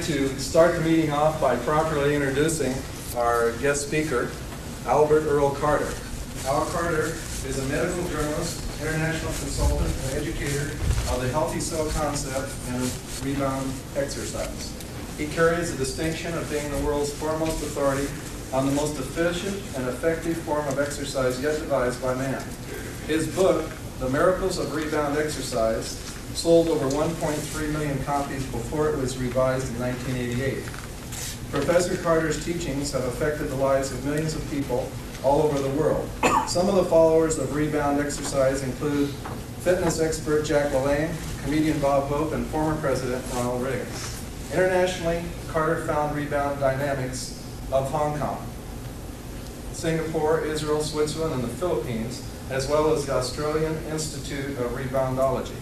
To start the meeting off by properly introducing our guest speaker, Albert Earl Carter. Al Carter is a medical journalist, international consultant, and educator of the healthy cell concept and rebound exercise. He carries the distinction of being the world's foremost authority on the most efficient and effective form of exercise yet devised by man. His book, The Miracles of Rebound Exercise, sold over 1.3 million copies before it was revised in 1988. Professor Carter's teachings have affected the lives of millions of people all over the world. Some of the followers of rebound exercise include fitness expert Jack LaLanne, comedian Bob Hope, and former President Ronald Reagan. Internationally, Carter found rebound dynamics of Hong Kong, Singapore, Israel, Switzerland, and the Philippines, as well as the Australian Institute of Reboundology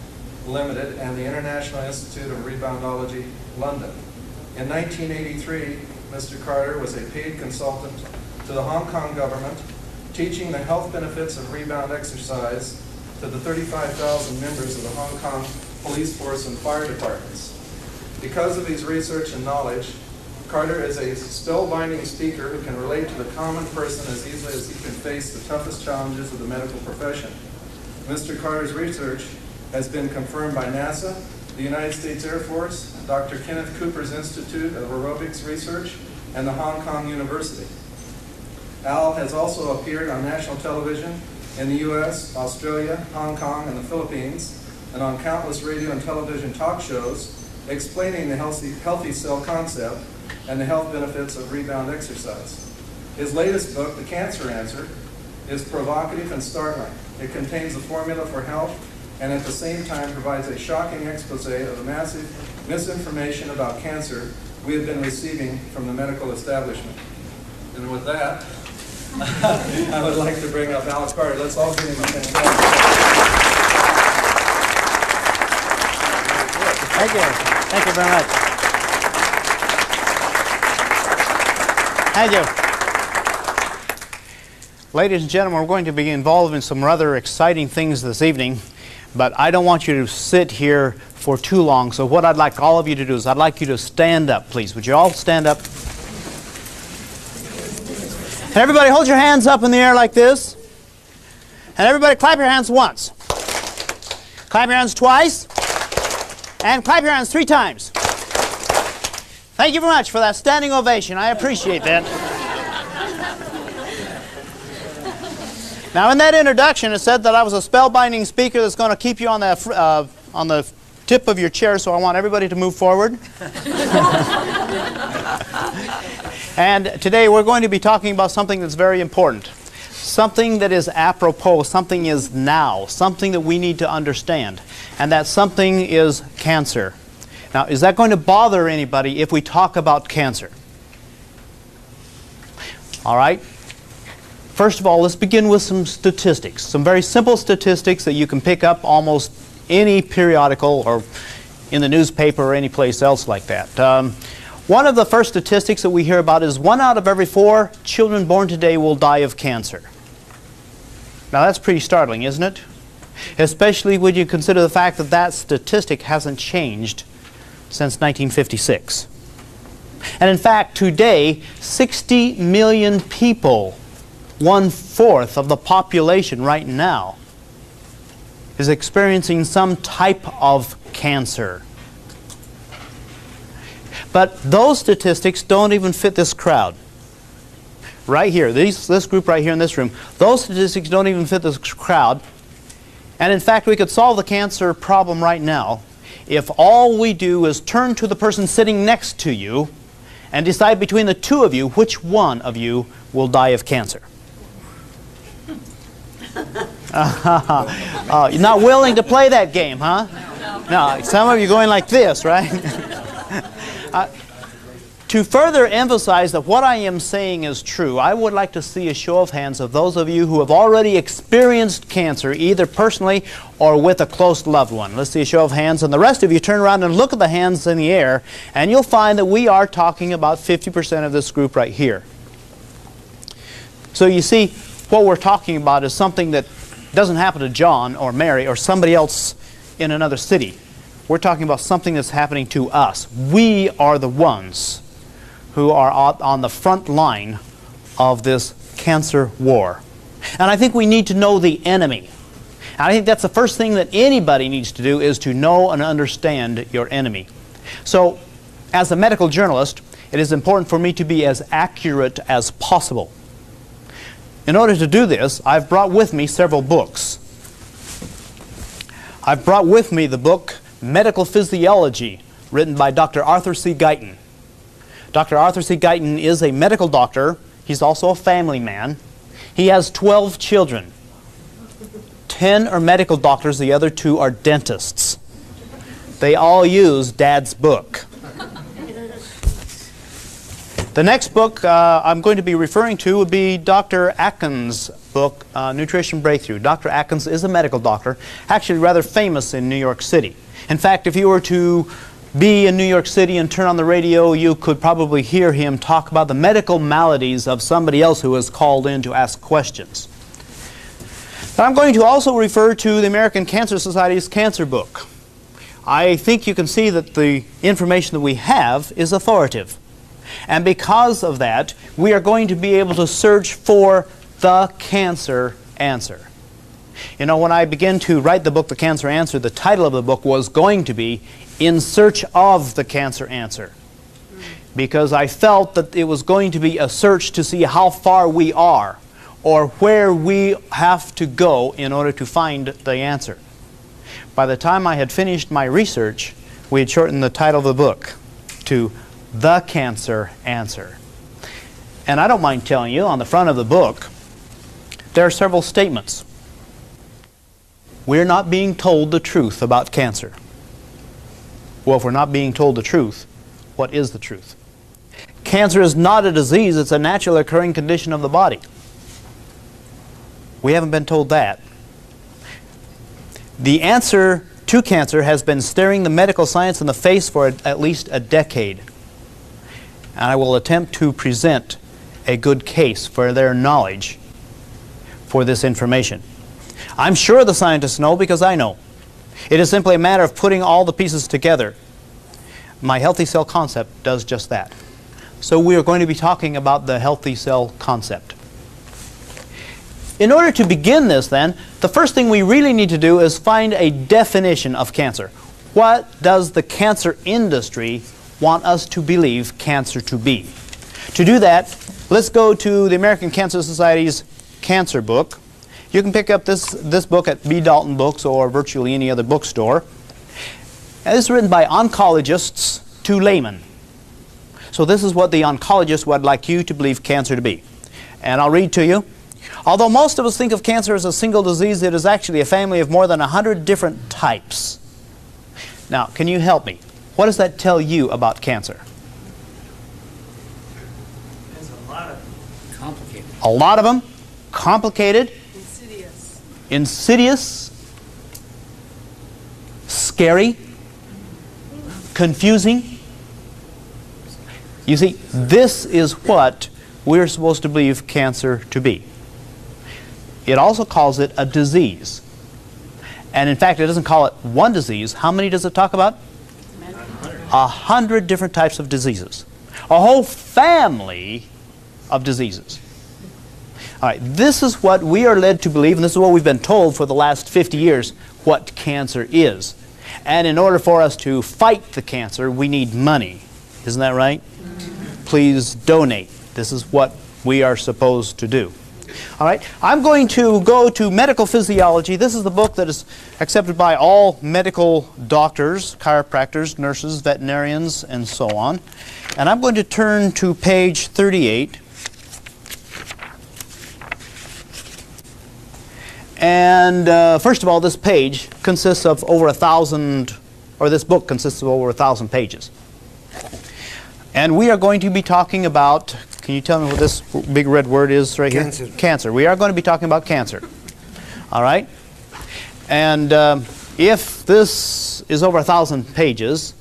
Limited and the International Institute of Reboundology, London. In 1983, Mr. Carter was a paid consultant to the Hong Kong government, teaching the health benefits of rebound exercise to the 35,000 members of the Hong Kong police force and fire departments. Because of his research and knowledge, Carter is a spellbinding speaker who can relate to the common person as easily as he can face the toughest challenges of the medical profession. Mr. Carter's research has been confirmed by NASA, the United States Air Force, Dr. Kenneth Cooper's Institute of Aerobics Research, and the Hong Kong University. Al has also appeared on national television in the U.S., Australia, Hong Kong, and the Philippines, and on countless radio and television talk shows explaining the healthy cell concept and the health benefits of rebound exercise. His latest book, The Cancer Answer, is provocative and startling. It contains the formula for health and at the same time provides a shocking expose of the massive misinformation about cancer we have been receiving from the medical establishment. And with that, I would like to bring up Al Carter. Let's all give him a fantastic. Thank you. Thank you very much. Thank you. Ladies and gentlemen, we're going to be involved in some rather exciting things this evening, but I don't want you to sit here for too long, so what I'd like all of you to do is I'd like you to stand up, please. Would you all stand up? And everybody hold your hands up in the air like this. And everybody clap your hands once. Clap your hands twice. And clap your hands 3 times. Thank you very much for that standing ovation. I appreciate that. Now, in that introduction, it said that I was a spellbinding speaker that's going to keep you on the tip of your chair, so I want everybody to move forward. And today we're going to be talking about something that's very important. Something that is apropos, something is now, something that we need to understand. And that something is cancer. Now, is that going to bother anybody if we talk about cancer? All right. First of all, let's begin with some statistics. Some very simple statistics that you can pick up almost any periodical or in the newspaper or any place else like that. One of the first statistics that we hear about is 1 out of every 4 children born today will die of cancer. Now that's pretty startling, isn't it? Especially when you consider the fact that that statistic hasn't changed since 1956. And in fact, today, 60 million people, 1/4 of the population right now, is experiencing some type of cancer. But those statistics don't even fit this crowd. Right here, this group right here in this room, those statistics don't even fit this crowd. And in fact, we could solve the cancer problem right now if all we do is turn to the person sitting next to you and decide between the two of you which one of you will die of cancer. You're not willing to play that game, huh? No, some of you going like this, right? To further emphasize that what I am saying is true, I would like to see a show of hands of those of you who have already experienced cancer, either personally or with a close loved one. Let's see a show of hands, and the rest of you turn around and look at the hands in the air, and you'll find that we are talking about 50% of this group right here. So you see, what we're talking about is something that doesn't happen to John or Mary or somebody else in another city. We're talking about something that's happening to us. We are the ones who are on the front line of this cancer war. And I think we need to know the enemy. And I think that's the first thing that anybody needs to do, is to know and understand your enemy. So, as a medical journalist, it is important for me to be as accurate as possible. In order to do this, I've brought with me several books. I've brought with me the book Medical Physiology, written by Dr. Arthur C. Guyton. Dr. Arthur C. Guyton is a medical doctor. He's also a family man. He has 12 children. 10 are medical doctors, the other 2 are dentists. They all use Dad's book. The next book I'm going to be referring to would be Dr. Atkins' book, Nutrition Breakthrough. Dr. Atkins is a medical doctor, actually rather famous in New York City. In fact, if you were to be in New York City and turn on the radio, you could probably hear him talk about the medical maladies of somebody else who is called in to ask questions. I'm going to also refer to the American Cancer Society's cancer book. I think you can see that the information that we have is authoritative. And because of that, we are going to be able to search for the cancer answer. You know, when I began to write the book, The Cancer Answer, the title of the book was going to be In Search of the Cancer Answer. Because I felt that it was going to be a search to see how far we are, or where we have to go in order to find the answer. By the time I had finished my research, we had shortened the title of the book to The Cancer Answer. And I don't mind telling you, on the front of the book, there are several statements. We're not being told the truth about cancer. Well, if we're not being told the truth, what is the truth? Cancer is not a disease, it's a naturally occurring condition of the body. We haven't been told that. The answer to cancer has been staring the medical science in the face for at least a decade. And I will attempt to present a good case for their knowledge for this information. I'm sure the scientists know because I know. It is simply a matter of putting all the pieces together. My healthy cell concept does just that. So we are going to be talking about the healthy cell concept. In order to begin this then, the first thing we really need to do is find a definition of cancer. What does the cancer industry want us to believe cancer to be? To do that, let's go to the American Cancer Society's cancer book. You can pick up this book at B. Dalton Books or virtually any other bookstore. And this is written by oncologists to laymen. So this is what the oncologist would like you to believe cancer to be. And I'll read to you. Although most of us think of cancer as a single disease, it is actually a family of more than 100 different types. Now, can you help me? What does that tell you about cancer? There's a lot of them. Complicated. A lot of them? Complicated? Insidious. Insidious? Scary? Confusing? You see, this is what we're supposed to believe cancer to be. It also calls it a disease. And in fact, it doesn't call it one disease. How many does it talk about? 100 different types of diseases. A whole family of diseases. All right, this is what we are led to believe, and this is what we've been told for the last 50 years, what cancer is. And in order for us to fight the cancer, we need money. Isn't that right? Please donate. This is what we are supposed to do. All right, I'm going to go to Medical Physiology. This is the book that is accepted by all medical doctors, chiropractors, nurses, veterinarians, and so on. And I'm going to turn to page 38. And first of all, this page consists of over 1,000, or this book consists of over 1,000 pages. And we are going to be talking about, can you tell me what this big red word is right Cancer. here? Cancer. We are going to be talking about cancer. All right? And if this is over 1,000 pages,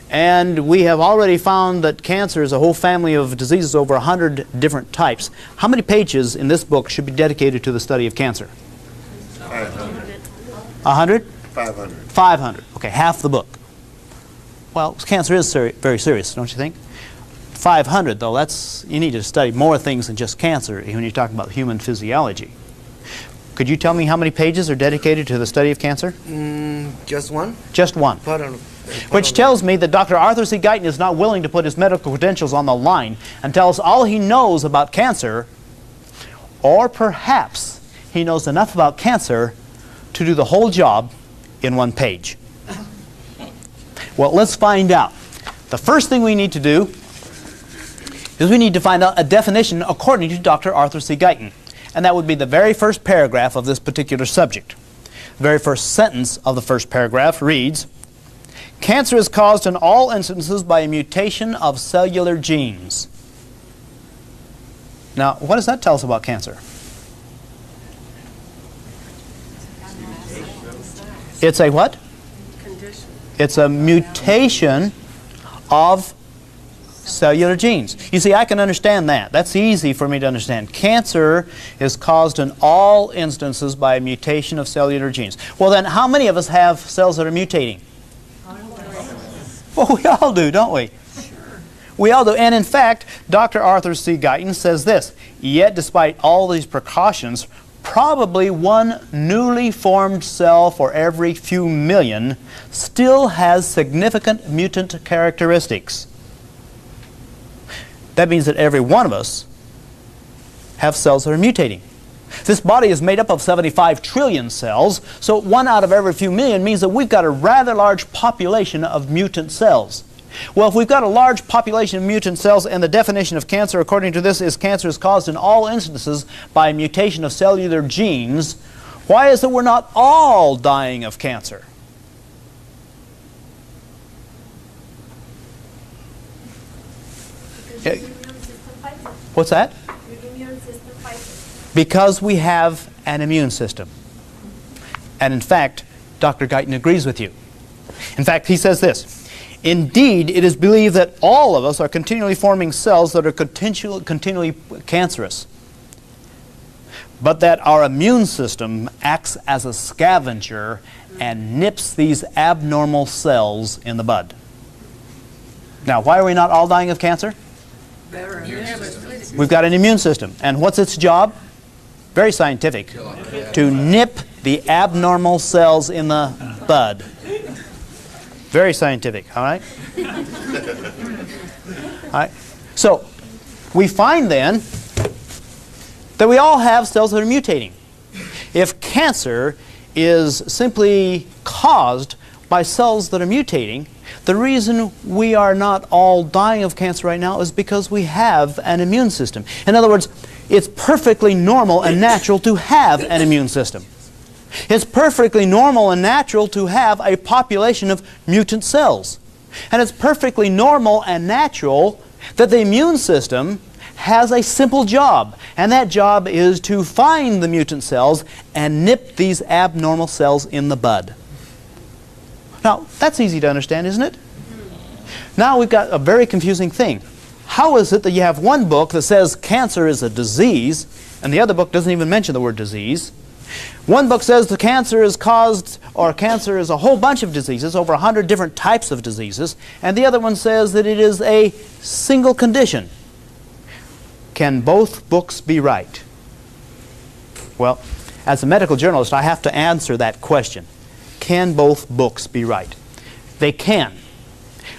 and we have already found that cancer is a whole family of diseases, over 100 different types, how many pages in this book should be dedicated to the study of cancer? 100? 500. 500. Okay, half the book. Well, cancer is very serious, don't you think? 500, though, you need to study more things than just cancer when you're talking about human physiology. Could you tell me how many pages are dedicated to the study of cancer? Just one? Just one. Which tells me that Dr. Arthur C. Guyton is not willing to put his medical credentials on the line and tell us all he knows about cancer, or perhaps he knows enough about cancer to do the whole job in one page. Well, let's find out. The first thing we need to do is we need to find out a definition according to Dr. Arthur C. Guyton. And that would be the very first paragraph of this particular subject. The very first sentence of the first paragraph reads, "Cancer is caused in all instances by a mutation of cellular genes." Now, what does that tell us about cancer? It's a what? Condition. It's a mutation of cellular genes. You see, I can understand that. That's easy for me to understand. Cancer is caused in all instances by a mutation of cellular genes. Well, then, how many of us have cells that are mutating? Well, we all do, don't we? We all do. And in fact, Dr. Arthur C. Guyton says this, "Yet despite all these precautions, probably one newly formed cell for every few million still has significant mutant characteristics." That means that every one of us have cells that are mutating. This body is made up of 75 trillion cells, so 1 out of every few million means that we've got a rather large population of mutant cells. Well, if we've got a large population of mutant cells, and the definition of cancer according to this is cancer is caused in all instances by a mutation of cellular genes, why is it we're not all dying of cancer? What's that? Your immune system fights it. Because we have an immune system. And in fact, Dr. Guyton agrees with you. In fact, he says this, "Indeed, it is believed that all of us are continually forming cells that are continually cancerous, but that our immune system acts as a scavenger and nips these abnormal cells in the bud." Now, why are we not all dying of cancer? We've got an immune system. And what's its job? Very scientific. To nip the abnormal cells in the bud. Very scientific, all right? All right. So, we find then that we all have cells that are mutating. If cancer is simply caused by cells that are mutating, the reason we are not all dying of cancer right now is because we have an immune system. In other words, it's perfectly normal and natural to have an immune system. It's perfectly normal and natural to have a population of mutant cells. And it's perfectly normal and natural that the immune system has a simple job, and that job is to find the mutant cells and nip these abnormal cells in the bud. Now, that's easy to understand, isn't it? Now we've got a very confusing thing. How is it that you have one book that says cancer is a disease, and the other book doesn't even mention the word disease? One book says the cancer is caused, or cancer is a whole bunch of diseases, over 100 different types of diseases, and the other one says that it is a single condition. Can both books be right? Well, as a medical journalist, I have to answer that question. Can both books be right? They can.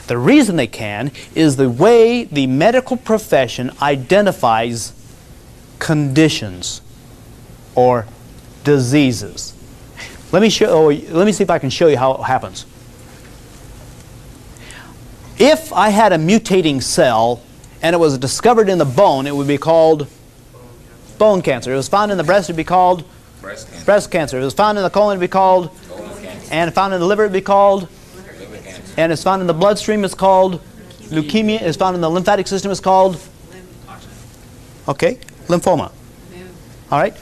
The reason they can is the way the medical profession identifies conditions or diseases. Let me see if I can show you how it happens. If I had a mutating cell and it was discovered in the bone, it would be called bone cancer. If it was found in the breast, it would be called breast cancer. If it was found in the colon, it would be called, and found in the liver, it would be called, and it's found in the bloodstream, it's called leukemia. It's found in the lymphatic system, it's called, okay, lymphoma. All right?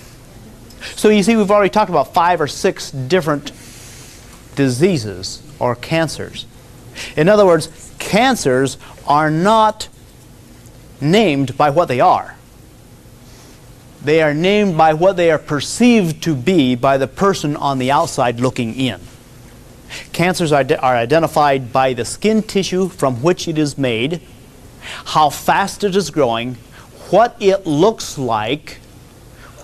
So you see, we've already talked about 5 or 6 different diseases or cancers. In other words, cancers are not named by what they are. They are named by what they are perceived to be by the person on the outside looking in. Cancers are identified by the skin tissue from which it is made, how fast it is growing, what it looks like,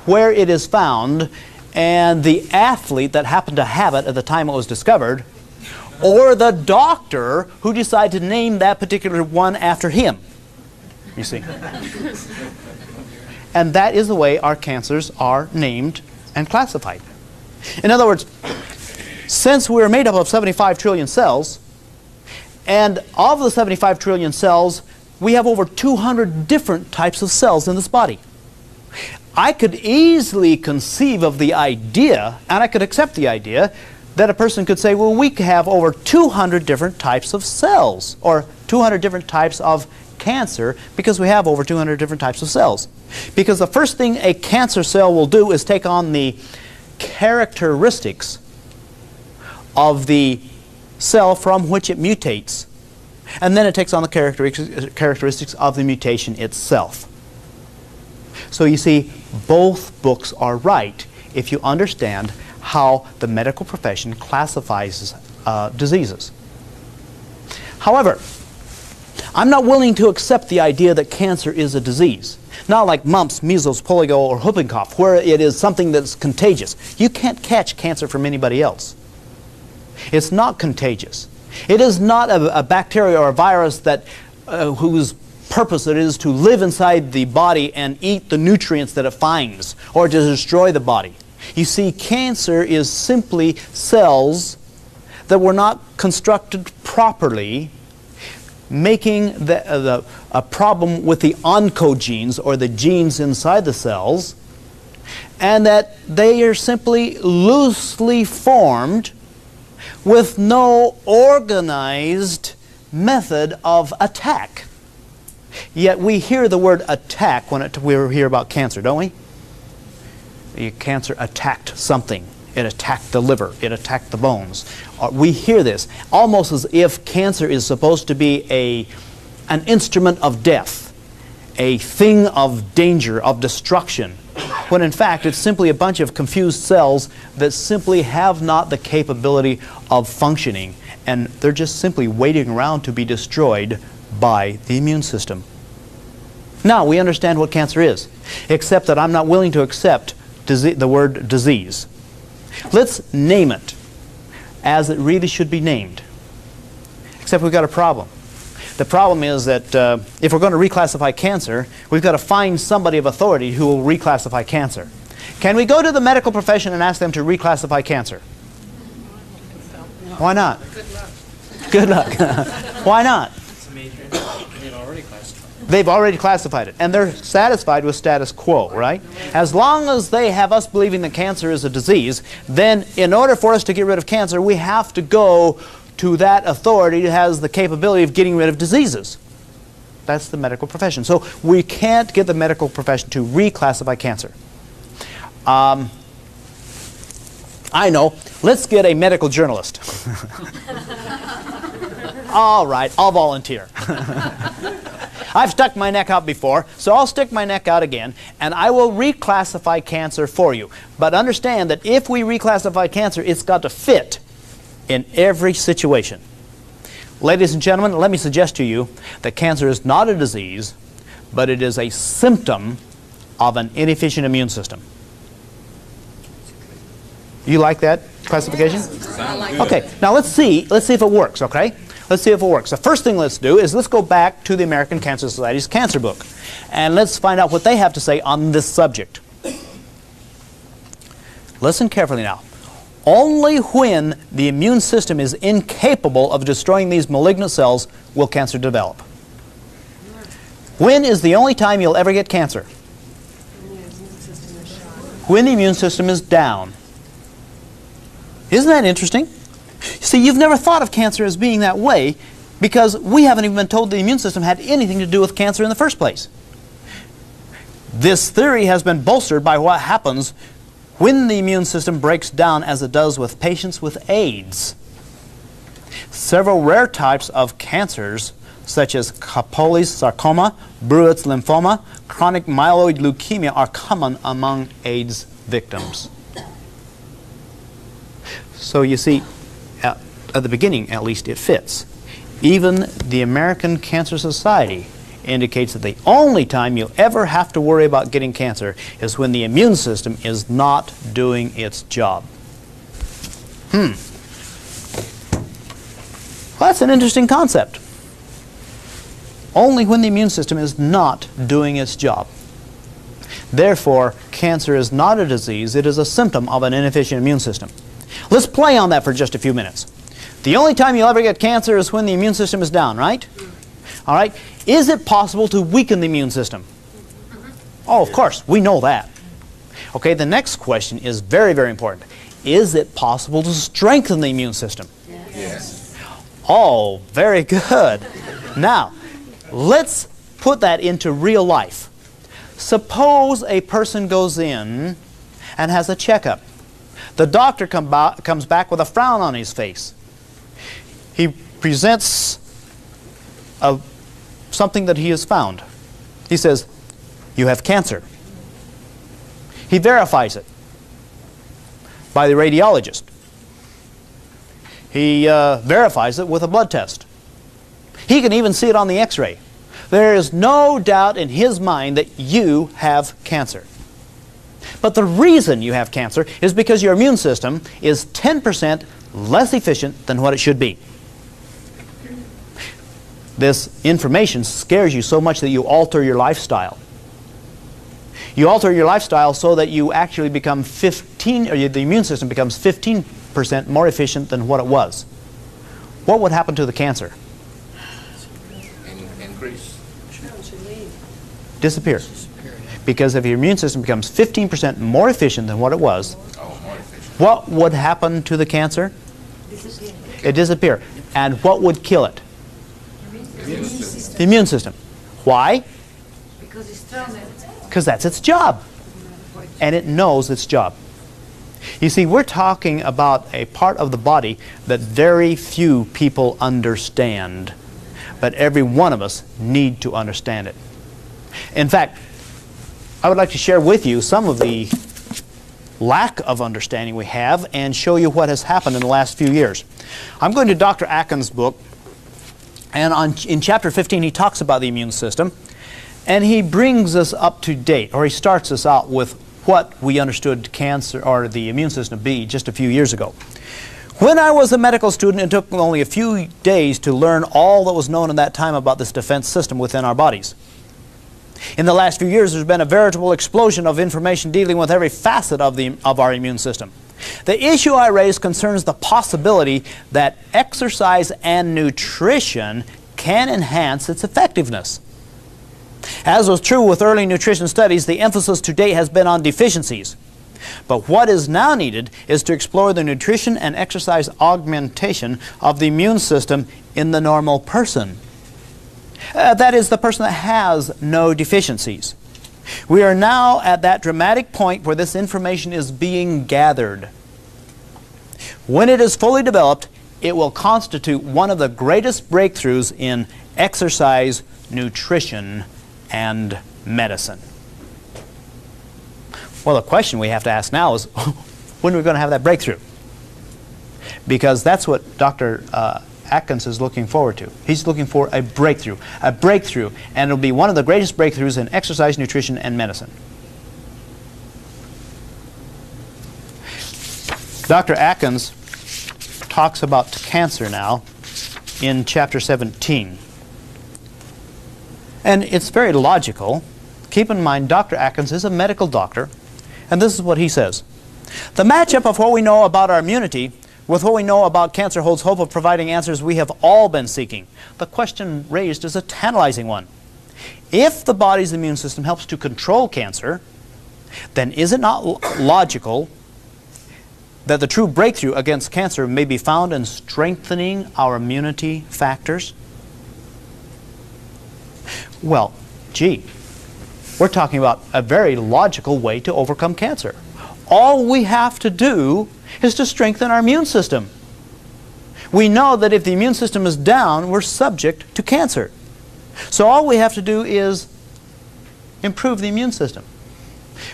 where it is found, and the athlete that happened to have it at the time it was discovered, or the doctor who decided to name that particular one after him. You see? And that is the way our cancers are named and classified. In other words, since we're made up of 75 trillion cells, and of the 75 trillion cells, we have over 200 different types of cells in this body. I could easily conceive of the idea, and I could accept the idea, that a person could say, well, we have over 200 different types of cells, or 200 different types of cancer, because we have over 200 different types of cells. Because the first thing a cancer cell will do is take on the characteristics of the cell from which it mutates. And then it takes on the characteristics of the mutation itself. So you see, both books are right if you understand how the medical profession classifies diseases. However, I'm not willing to accept the idea that cancer is a disease. Not like mumps, measles, polio, or whooping cough, where it is something that's contagious. You can't catch cancer from anybody else. It's not contagious. It is not a bacteria or a virus that whose purpose it is to live inside the body and eat the nutrients that it finds, or to destroy the body. You see, cancer is simply cells that were not constructed properly, making a problem with the oncogenes, or the genes inside the cells, and that they are simply loosely formed with no organized method of attack. Yet we hear the word attack when we hear about cancer, don't we? The cancer attacked something. It attacked the liver. It attacked the bones. We hear this almost as if cancer is supposed to be an instrument of death, a thing of danger, of destruction, when in fact it's simply a bunch of confused cells that simply have not the capability of functioning, and they're just simply waiting around to be destroyed by the immune system. Now we understand what cancer is, except that I'm not willing to accept the word disease. Let's name it as it really should be named. Except we've got a problem. The problem is that if we're going to reclassify cancer, we've got to find somebody of authority who will reclassify cancer. Can we go to the medical profession and ask them to reclassify cancer? Why not? Good luck. Why not? It's a major. They've already classified. They've already classified it, and they're satisfied with status quo, right? As long as they have us believing that cancer is a disease, then in order for us to get rid of cancer, we have to go to that authority that has the capability of getting rid of diseases. That's the medical profession. So we can't get the medical profession to reclassify cancer. I know. Let's get a medical journalist. All right, I'll volunteer. I've stuck my neck out before, so I'll stick my neck out again, and I will reclassify cancer for you. But understand that if we reclassify cancer, it's got to fit in every situation. Ladies and gentlemen, let me suggest to you that cancer is not a disease, but it is a symptom of an inefficient immune system. You like that classification? Okay, now let's see if it works, okay? Let's see if it works. The first thing let's do is let's go back to the American Cancer Society's cancer book, and let's find out what they have to say on this subject. Listen carefully now. Only when the immune system is incapable of destroying these malignant cells will cancer develop. When is the only time you'll ever get cancer? When the immune system is down. Isn't that interesting? See, you've never thought of cancer as being that way because we haven't even been told the immune system had anything to do with cancer in the first place. This theory has been bolstered by what happens when the immune system breaks down, as it does with patients with AIDS. Several rare types of cancers, such as Kaposi's sarcoma, Bruett's lymphoma, chronic myeloid leukemia, are common among AIDS victims. So you see, at the beginning at least, it fits. Even the American Cancer Society indicates that the only time you'll ever have to worry about getting cancer is when the immune system is not doing its job. Well, that's an interesting concept. Only when the immune system is not doing its job. Therefore, cancer is not a disease, it is a symptom of an inefficient immune system. Let's play on that for just a few minutes. The only time you'll ever get cancer is when the immune system is down, right? All right. Is it possible to weaken the immune system? Oh, of course, we know that. Okay, the next question is very, very important. Is it possible to strengthen the immune system? Yes. Oh, very good. Now, let's put that into real life. Suppose a person goes in and has a checkup. The doctor comes back with a frown on his face. He presents something that he has found. He says, "You have cancer." He verifies it by the radiologist. He verifies it with a blood test. He can even see it on the x-ray. There is no doubt in his mind that you have cancer. But the reason you have cancer is because your immune system is 10% less efficient than what it should be. This information scares you so much that you alter your lifestyle. You alter your lifestyle so that you actually become the immune system becomes 15% more efficient than what it was. What would happen to the cancer? Increase. Disappear. Because if your immune system becomes 15% more efficient than what it was, what would happen to the cancer? It disappear. And what would kill it? The immune system. Why? Because it's stronger. Because that's its job. And it knows its job. You see, we're talking about a part of the body that very few people understand. But every one of us need to understand it. In fact, I would like to share with you some of the lack of understanding we have and show you what has happened in the last few years. I'm going to Dr. Atkins' book, and in chapter 15 he talks about the immune system, and he brings us up to date, or he starts us out with what we understood cancer or the immune system to be just a few years ago. When I was a medical student, it took only a few days to learn all that was known at that time about this defense system within our bodies. In the last few years, there's been a veritable explosion of information dealing with every facet of our immune system. The issue I raise concerns the possibility that exercise and nutrition can enhance its effectiveness. As was true with early nutrition studies, the emphasis to date has been on deficiencies. But what is now needed is to explore the nutrition and exercise augmentation of the immune system in the normal person. That is, the person that has no deficiencies. We are now at that dramatic point where this information is being gathered. When it is fully developed, it will constitute one of the greatest breakthroughs in exercise, nutrition, and medicine. Well, the question we have to ask now is, when are we going to have that breakthrough? Because that's what Dr. Atkins is looking forward to. He's looking for a breakthrough, and it'll be one of the greatest breakthroughs in exercise, nutrition, and medicine. Dr. Atkins talks about cancer now in chapter 17. And it's very logical. Keep in mind, Dr. Atkins is a medical doctor, and this is what he says. The matchup of what we know about our immunity with what we know about cancer holds hope of providing answers we have all been seeking. The question raised is a tantalizing one. If the body's immune system helps to control cancer, then is it not logical that the true breakthrough against cancer may be found in strengthening our immunity factors? Well, gee, we're talking about a very logical way to overcome cancer. All we have to do is to strengthen our immune system. We know that if the immune system is down, we're subject to cancer. So all we have to do is improve the immune system.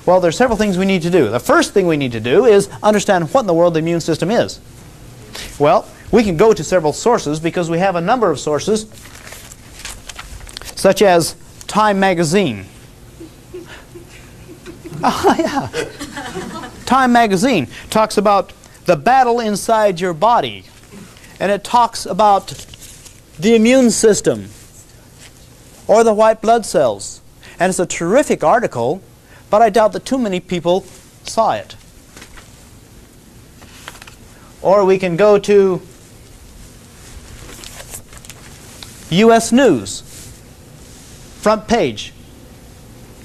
Well, there are several things we need to do. The first thing we need to do is understand what in the world the immune system is. Well, We can go to several sources because we have a number of sources, such as Time magazine. Oh, yeah. Time magazine talks about the battle inside your body, and it talks about the immune system or the white blood cells. And it's a terrific article, but I doubt that too many people saw it. Or we can go to U.S. News, front page,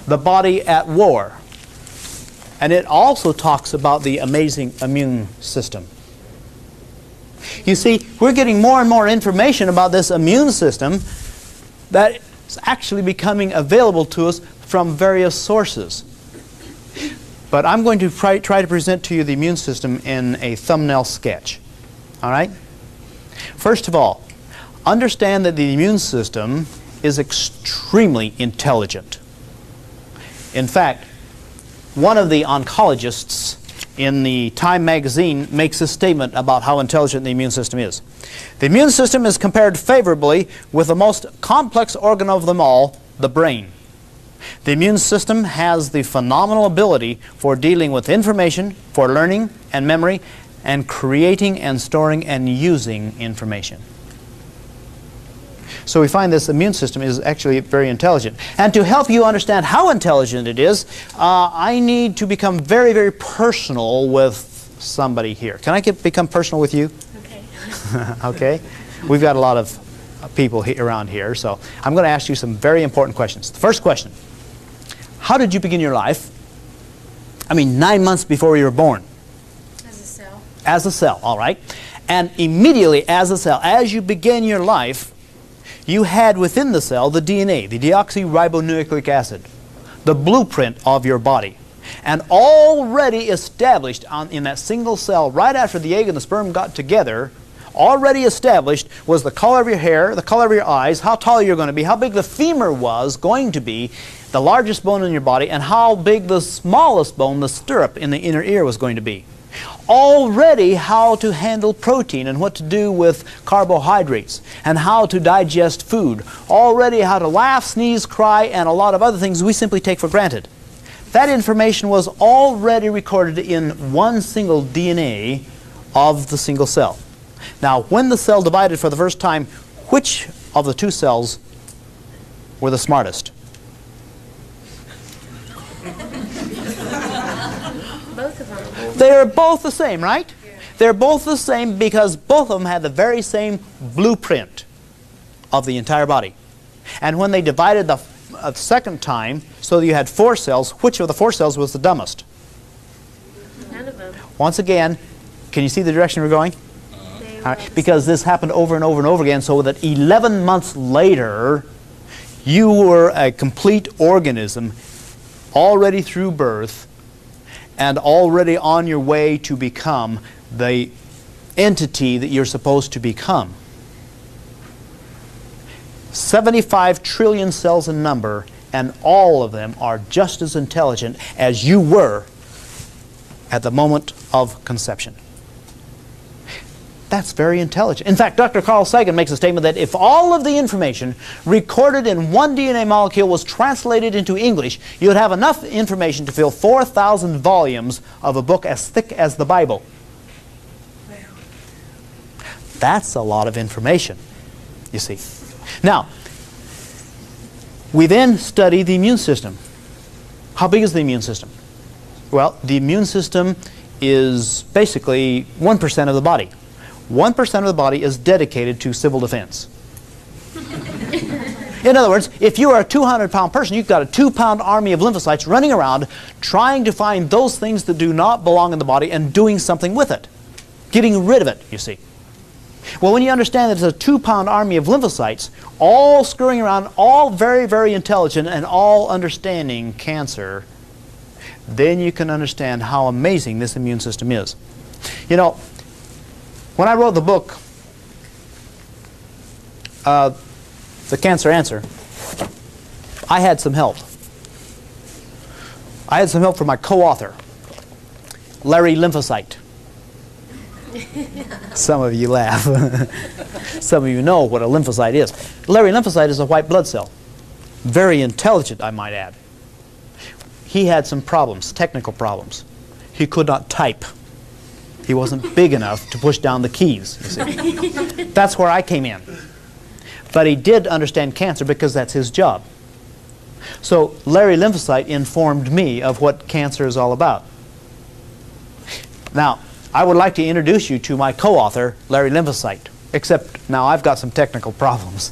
the body at war. And it also talks about the amazing immune system. You see, we're getting more and more information about this immune system that is actually becoming available to us from various sources. But I'm going to try to present to you the immune system in a thumbnail sketch. All right? First of all, understand that the immune system is extremely intelligent. In fact, one of the oncologists in the Time magazine makes a statement about how intelligent the immune system is. The immune system is compared favorably with the most complex organ of them all, the brain. The immune system has the phenomenal ability for dealing with information, for learning and memory, and creating and storing and using information. So we find this immune system is actually very intelligent. And to help you understand how intelligent it is, I need to become very, very personal with somebody here. Can I become personal with you? Okay. Okay. We've got a lot of people around here, so I'm going to ask you some very important questions. The first question, how did you begin your life? I mean, 9 months before you were born. As a cell. As a cell, all right. And immediately as a cell, as you begin your life, you had within the cell the DNA, the deoxyribonucleic acid, the blueprint of your body. And already established in that single cell, right after the egg and the sperm got together, already established was the color of your hair, the color of your eyes, how tall you're going to be, how big the femur was going to be, the largest bone in your body, and how big the smallest bone, the stirrup in the inner ear, was going to be. Already how to handle protein and what to do with carbohydrates and how to digest food. Already how to laugh, sneeze, cry, and a lot of other things we simply take for granted. That information was already recorded in one single DNA of the single cell. Now, when the cell divided for the first time, which of the two cells were the smartest? Both of them. They are both the same, right? Yeah. They're both the same because both of them had the very same blueprint of the entire body. And when they divided the second time, so that you had 4 cells, which of the 4 cells was the dumbest? None of them. Once again, can you see the direction we're going? All right, because this happened over and over and over again, so that 11 months later, you were a complete organism already through birth and already on your way to become the entity that you're supposed to become. 75 trillion cells in number, and all of them are just as intelligent as you were at the moment of conception. That's very intelligent. In fact, Dr. Carl Sagan makes a statement that if all of the information recorded in one DNA molecule was translated into English, you would have enough information to fill 4,000 volumes of a book as thick as the Bible. That's a lot of information, you see. Now, we then study the immune system. How big is the immune system? Well, the immune system is basically 1% of the body. 1% of the body is dedicated to civil defense. In other words, if you are a 200-pound person, you've got a 2-pound army of lymphocytes running around trying to find those things that do not belong in the body and doing something with it. Getting rid of it, you see. Well, when you understand that it's a 2-pound army of lymphocytes, all scurrying around, all very, very intelligent, and all understanding cancer, then you can understand how amazing this immune system is. You know, when I wrote the book, The Cancer Answer, I had some help. I had some help from my co-author, Larry Lymphocyte. Some of you laugh. Some of you know what a lymphocyte is. Larry lymphocyte is a white blood cell. Very intelligent, I might add. He had some problems, technical problems. He could not type. He wasn't big enough to push down the keys, you see. That's where I came in. But he did understand cancer because that's his job. So Larry lymphocyte informed me of what cancer is all about. Now, I would like to introduce you to my co-author, Larry lymphocyte, except now I've got some technical problems.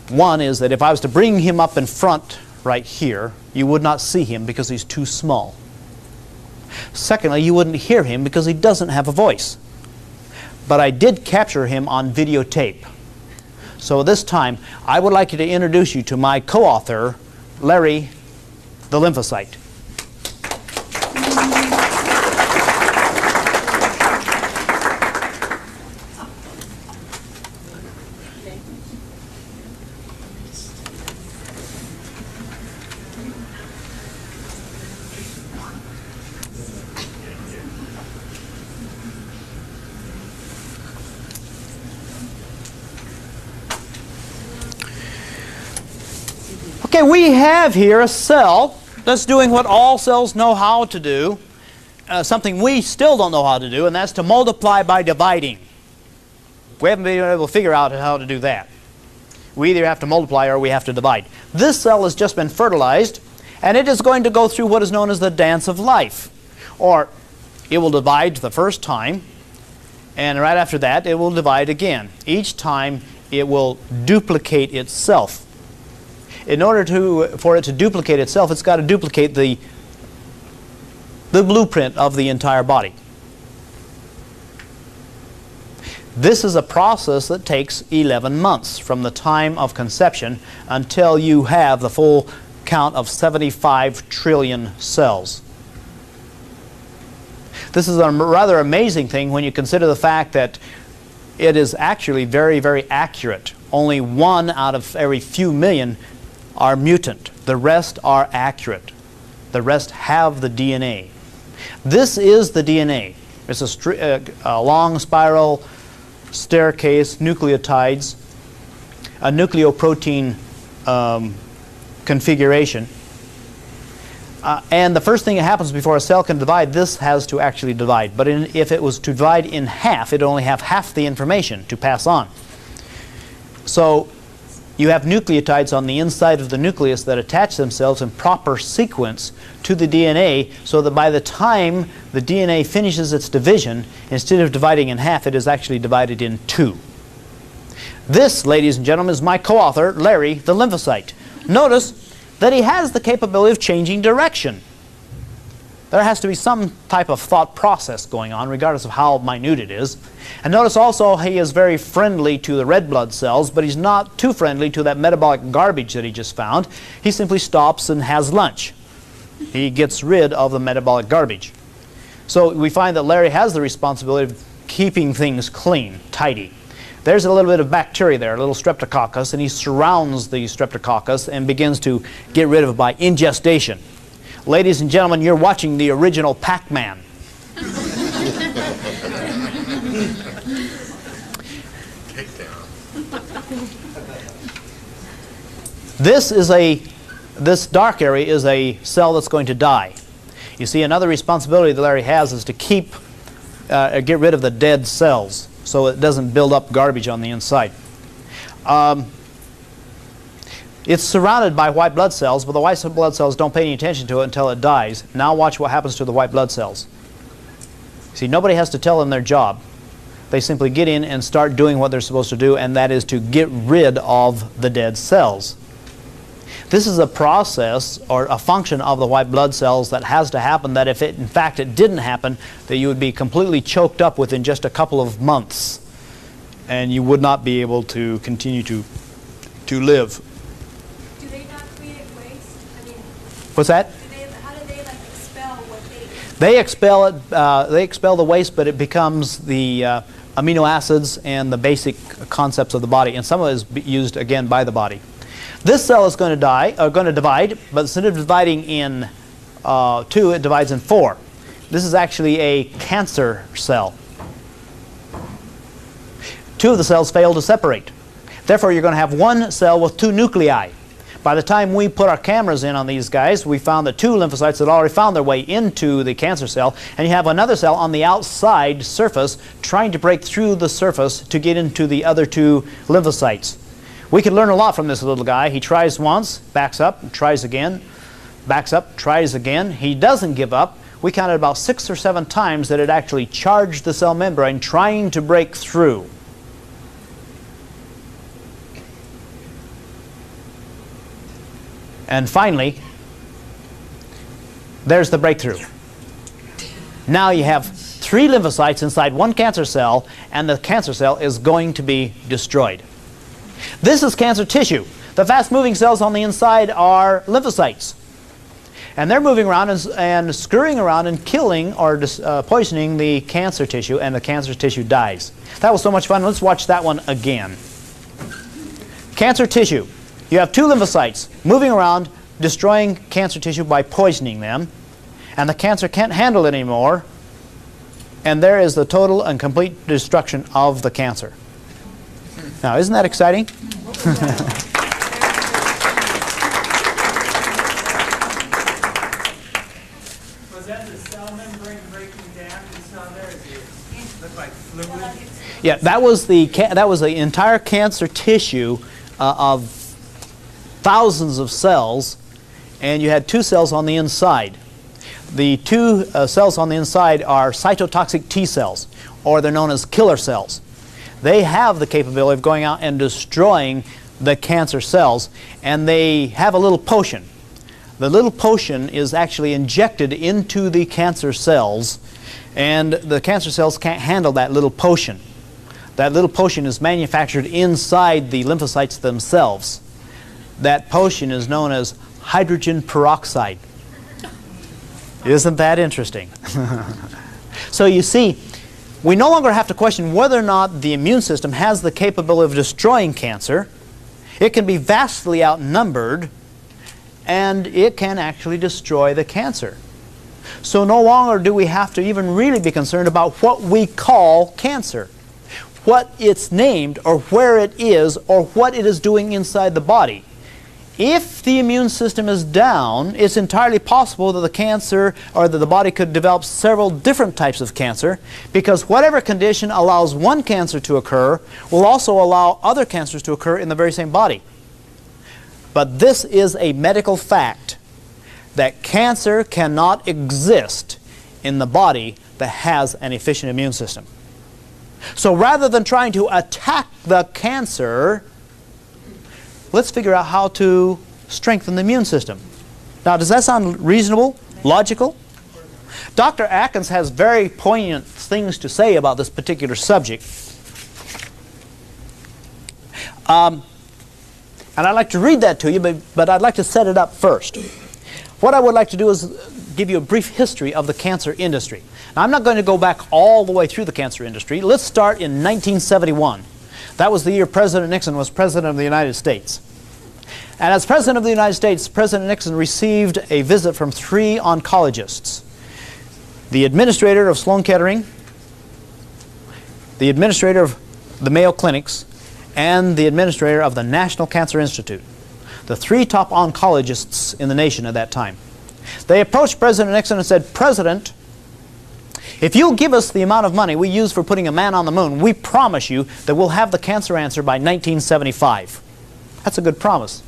One is that if I was to bring him up in front right here, you would not see him because he's too small. Secondly, you wouldn't hear him because he doesn't have a voice. But I did capture him on videotape. So this time, I would like to introduce you to my co-author, Larry the lymphocyte. Okay, we have here a cell that's doing what all cells know how to do, something we still don't know how to do, and that's to multiply by dividing. We haven't been able to figure out how to do that. We either have to multiply or we have to divide. This cell has just been fertilized, and it is going to go through what is known as the dance of life. Or it will divide the first time, and right after that it will divide again. Each time it will duplicate itself. In order for it to duplicate itself, it's got to duplicate the blueprint of the entire body. This is a process that takes 11 months from the time of conception until you have the full count of 75 trillion cells. This is a rather amazing thing when you consider the fact that it is actually very, very accurate. Only 1 out of every few million are mutant. The rest are accurate. The rest have the DNA. This is the DNA. It's a long spiral staircase, nucleotides, a nucleoprotein configuration. And the first thing that happens before a cell can divide, this has to actually divide. But if it was to divide in half, it would only have half the information to pass on. So you have nucleotides on the inside of the nucleus that attach themselves in proper sequence to the DNA, so that by the time the DNA finishes its division, instead of dividing in half, it is actually divided in 2. This, ladies and gentlemen, is my co-author, Larry the lymphocyte. Notice that he has the capability of changing direction. There has to be some type of thought process going on, regardless of how minute it is. And notice also he is very friendly to the red blood cells, but he's not too friendly to that metabolic garbage that he just found. He simply stops and has lunch. He gets rid of the metabolic garbage. So we find that Larry has the responsibility of keeping things clean, tidy. There's a little bit of bacteria there, a little streptococcus, and he surrounds the streptococcus and begins to get rid of it by ingestation. Ladies and gentlemen, you're watching the original Pac-Man. This dark area is a cell that's going to die. You see, another responsibility that Larry has is to get rid of the dead cells so it doesn't build up garbage on the inside. It's surrounded by white blood cells, but the white blood cells don't pay any attention to it until it dies. Now watch what happens to the white blood cells. See, nobody has to tell them their job. They simply get in and start doing what they're supposed to do, and that is to get rid of the dead cells. This is a process or a function of the white blood cells that has to happen, that if in fact it didn't happen, that you would be completely choked up within just a couple of months, and you would not be able to continue to live. Do they not create waste? I mean, What's that? how do they expel what They expel it. They expel the waste, but it becomes the amino acids and the basic concepts of the body, and some of it is used again by the body. This cell is going to divide, but instead of dividing in 2, it divides in 4. This is actually a cancer cell. Two of the cells fail to separate. Therefore, you're going to have one cell with two nuclei. By the time we put our cameras in on these guys, we found that two lymphocytes had already found their way into the cancer cell, and you have another cell on the outside surface trying to break through the surface to get into the other two lymphocytes. We could learn a lot from this little guy. He tries once, backs up, tries again, backs up, tries again. He doesn't give up. We counted about 6 or 7 times that it actually charged the cell membrane trying to break through. And finally, there's the breakthrough. Now you have 3 lymphocytes inside one cancer cell, and the cancer cell is going to be destroyed. This is cancer tissue. The fast-moving cells on the inside are lymphocytes. And they're moving around and scurrying around and killing or poisoning the cancer tissue, and the cancer tissue dies. That was so much fun. Let's watch that one again. Cancer tissue. You have 2 lymphocytes moving around, destroying cancer tissue by poisoning them, and the cancer can't handle it anymore, and there is the total and complete destruction of the cancer. Now, isn't that exciting? Was that the cell membrane breaking down you saw there? It looked like fluid. Yeah, that was the entire cancer tissue of thousands of cells, and you had 2 cells on the inside. The 2 cells on the inside are cytotoxic T cells, or they're known as killer cells. They have the capability of going out and destroying the cancer cells, and they have a little potion. The little potion is actually injected into the cancer cells, and the cancer cells can't handle that little potion. That little potion is manufactured inside the lymphocytes themselves. That potion is known as hydrogen peroxide. Isn't that interesting? So you see, we no longer have to question whether or not the immune system has the capability of destroying cancer. It can be vastly outnumbered, and it can actually destroy the cancer. So no longer do we have to even really be concerned about what we call cancer, what it's named, or where it is, or what it is doing inside the body. If the immune system is down, it's entirely possible that the cancer or that the body could develop several different types of cancer, because whatever condition allows one cancer to occur will also allow other cancers to occur in the very same body. But this is a medical fact, that cancer cannot exist in the body that has an efficient immune system. So rather than trying to attack the cancer, let's figure out how to strengthen the immune system. Now, does that sound reasonable, logical? Dr. Atkins has very poignant things to say about this particular subject. And I'd like to read that to you, but I'd like to set it up first. What I would like to do is give you a brief history of the cancer industry. Now, I'm not going to go back all the way through the cancer industry. Let's start in 1971. That was the year President Nixon was President of the United States. And as President of the United States, President Nixon received a visit from 3 oncologists. The administrator of Sloan Kettering, the administrator of the Mayo Clinics, and the administrator of the National Cancer Institute. The 3 top oncologists in the nation at that time. They approached President Nixon and said, "President, if you'll give us the amount of money we use for putting a man on the moon, we promise you that we'll have the cancer answer by 1975. That's a good promise.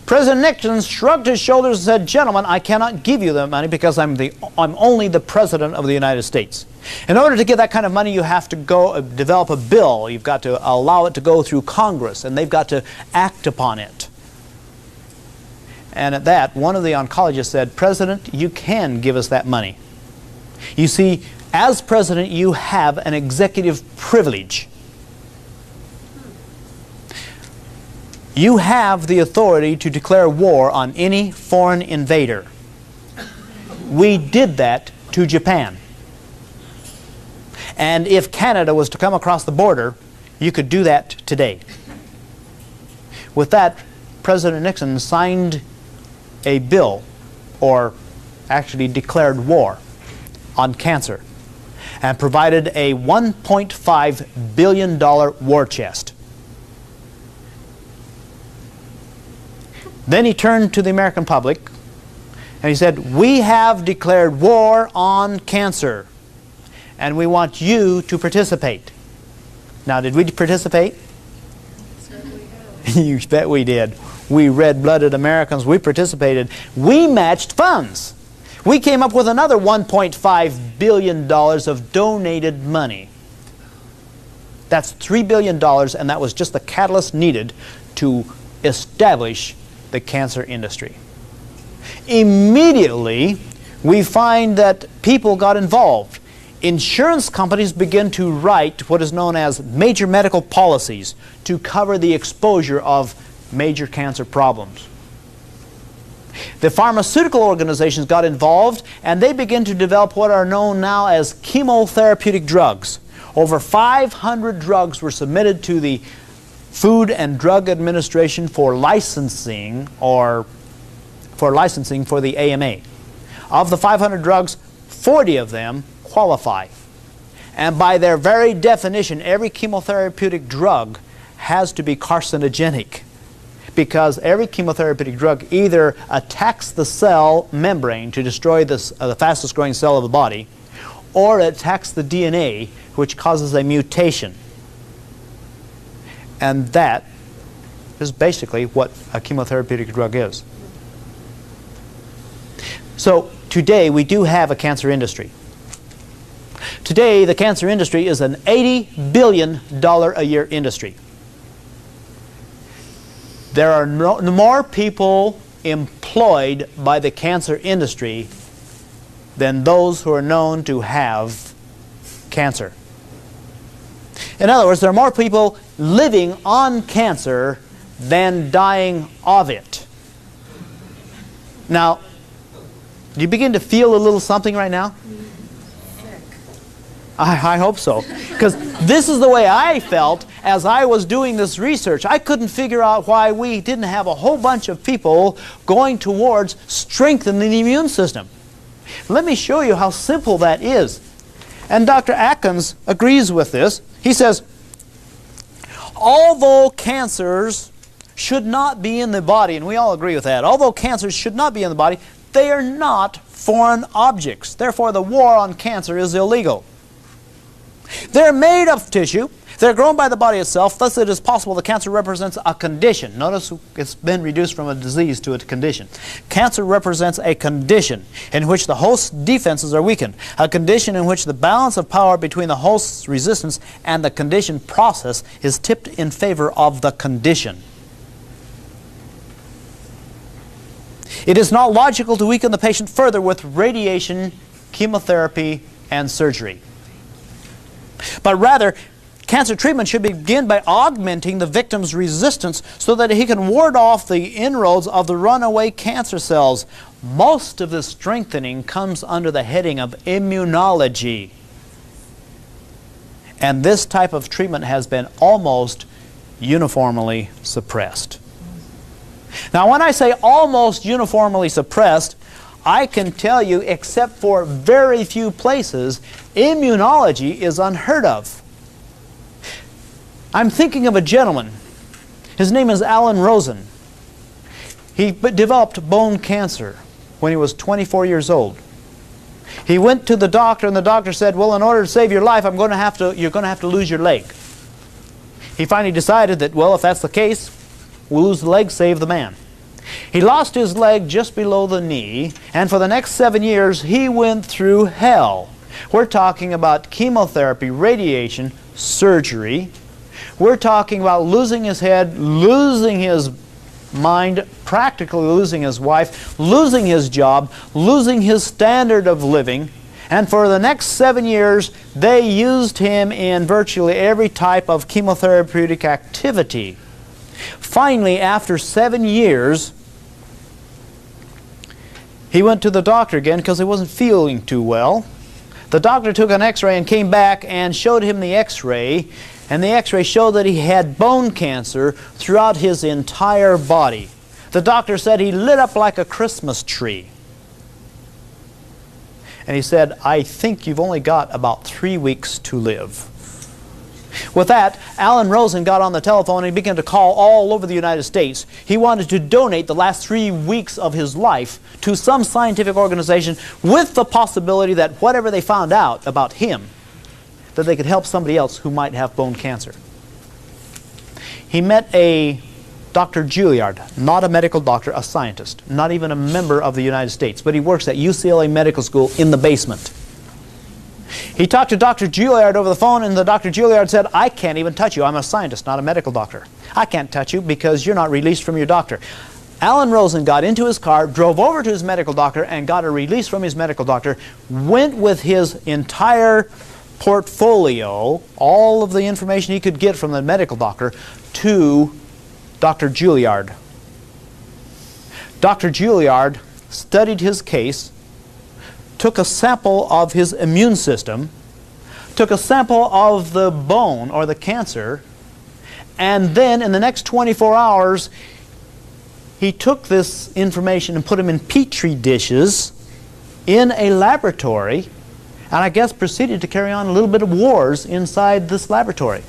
President Nixon shrugged his shoulders and said, "Gentlemen, I cannot give you the money because I'm only the President of the United States. In order to get that kind of money, you have to go develop a bill. You've got to allow it to go through Congress, and they've got to act upon it." And at that, one of the oncologists said, "President, you can give us that money. You see, as President, you have an executive privilege. You have the authority to declare war on any foreign invader. We did that to Japan. And if Canada was to come across the border, you could do that today." With that, President Nixon signed a bill, or actually declared war, on cancer. and provided a $1.5 billion war chest. Then he turned to the American public and he said, "We have declared war on cancer and we want you to participate." Now, did we participate? You bet we did. We red-blooded Americans, we participated. We matched funds. We came up with another $1.5 billion of donated money. That's $3 billion, and that was just the catalyst needed to establish the cancer industry. Immediately, we find that people got involved. Insurance companies begin to write what is known as major medical policies to cover the exposure of major cancer problems. The pharmaceutical organizations got involved and they begin to develop what are known now as chemotherapeutic drugs. Over 500 drugs were submitted to the Food and Drug Administration for licensing for the AMA. Of the 500 drugs, 40 of them qualify. And by their very definition, every chemotherapeutic drug has to be carcinogenic, because every chemotherapeutic drug either attacks the cell membrane to destroy the fastest growing cell of the body, or it attacks the DNA, which causes a mutation. And that is basically what a chemotherapeutic drug is. So today we do have a cancer industry. Today the cancer industry is an $80 billion a year industry. There are more people employed by the cancer industry than those who are known to have cancer. In other words, there are more people living on cancer than dying of it. Now, do you begin to feel a little something right now? I hope so. Because this is the way I felt as I was doing this research. I couldn't figure out why we didn't have a whole bunch of people going towards strengthening the immune system. Let me show you how simple that is. And Dr. Atkins agrees with this. He says, although cancers should not be in the body, and we all agree with that, although cancers should not be in the body, they are not foreign objects. Therefore, the war on cancer is illegal. They're made of tissue. They're grown by the body itself. Thus, it is possible that cancer represents a condition. Notice it's been reduced from a disease to a condition. Cancer represents a condition in which the host's defenses are weakened, a condition in which the balance of power between the host's resistance and the condition process is tipped in favor of the condition. It is not logical to weaken the patient further with radiation, chemotherapy, and surgery. But rather, cancer treatment should begin by augmenting the victim's resistance so that he can ward off the inroads of the runaway cancer cells. Most of this strengthening comes under the heading of immunology. And this type of treatment has been almost uniformly suppressed. Now, when I say almost uniformly suppressed, I can tell you, except for very few places, immunology is unheard of. I'm thinking of a gentleman. His name is Alan Rosen. He developed bone cancer when he was 24 years old. He went to the doctor, and the doctor said, well, in order to save your life, you're going to have to lose your leg. He finally decided that, well, if that's the case, we'll lose the leg, save the man. He lost his leg just below the knee, and for the next 7 years, he went through hell. We're talking about chemotherapy, radiation, surgery. We're talking about losing his head, losing his mind, practically losing his wife, losing his job, losing his standard of living. And for the next 7 years, they used him in virtually every type of chemotherapeutic activity. Finally, after 7 years, he went to the doctor again because he wasn't feeling too well. The doctor took an x-ray and came back and showed him the x-ray, and the x-ray showed that he had bone cancer throughout his entire body. The doctor said he lit up like a Christmas tree. And he said, I think you've only got about 3 weeks to live. With that, Alan Rosen got on the telephone and he began to call all over the United States. He wanted to donate the last 3 weeks of his life to some scientific organization with the possibility that whatever they found out about him, that they could help somebody else who might have bone cancer. He met a Dr. Juilliard, not a medical doctor, a scientist, not even a member of the United States, but he works at UCLA Medical School in the basement. He talked to Dr. Juilliard over the phone, and the Dr. Juilliard said, I can't even touch you. I'm a scientist, not a medical doctor. I can't touch you because you're not released from your doctor. Alan Rosen got into his car, drove over to his medical doctor, and got a release from his medical doctor, went with his entire portfolio, all of the information he could get from the medical doctor, to Dr. Juilliard. Dr. Juilliard studied his case, took a sample of his immune system, took a sample of the bone or the cancer, and then in the next 24 hours he took this information and put them in petri dishes in a laboratory, and I guess proceeded to carry on a little bit of wars inside this laboratory.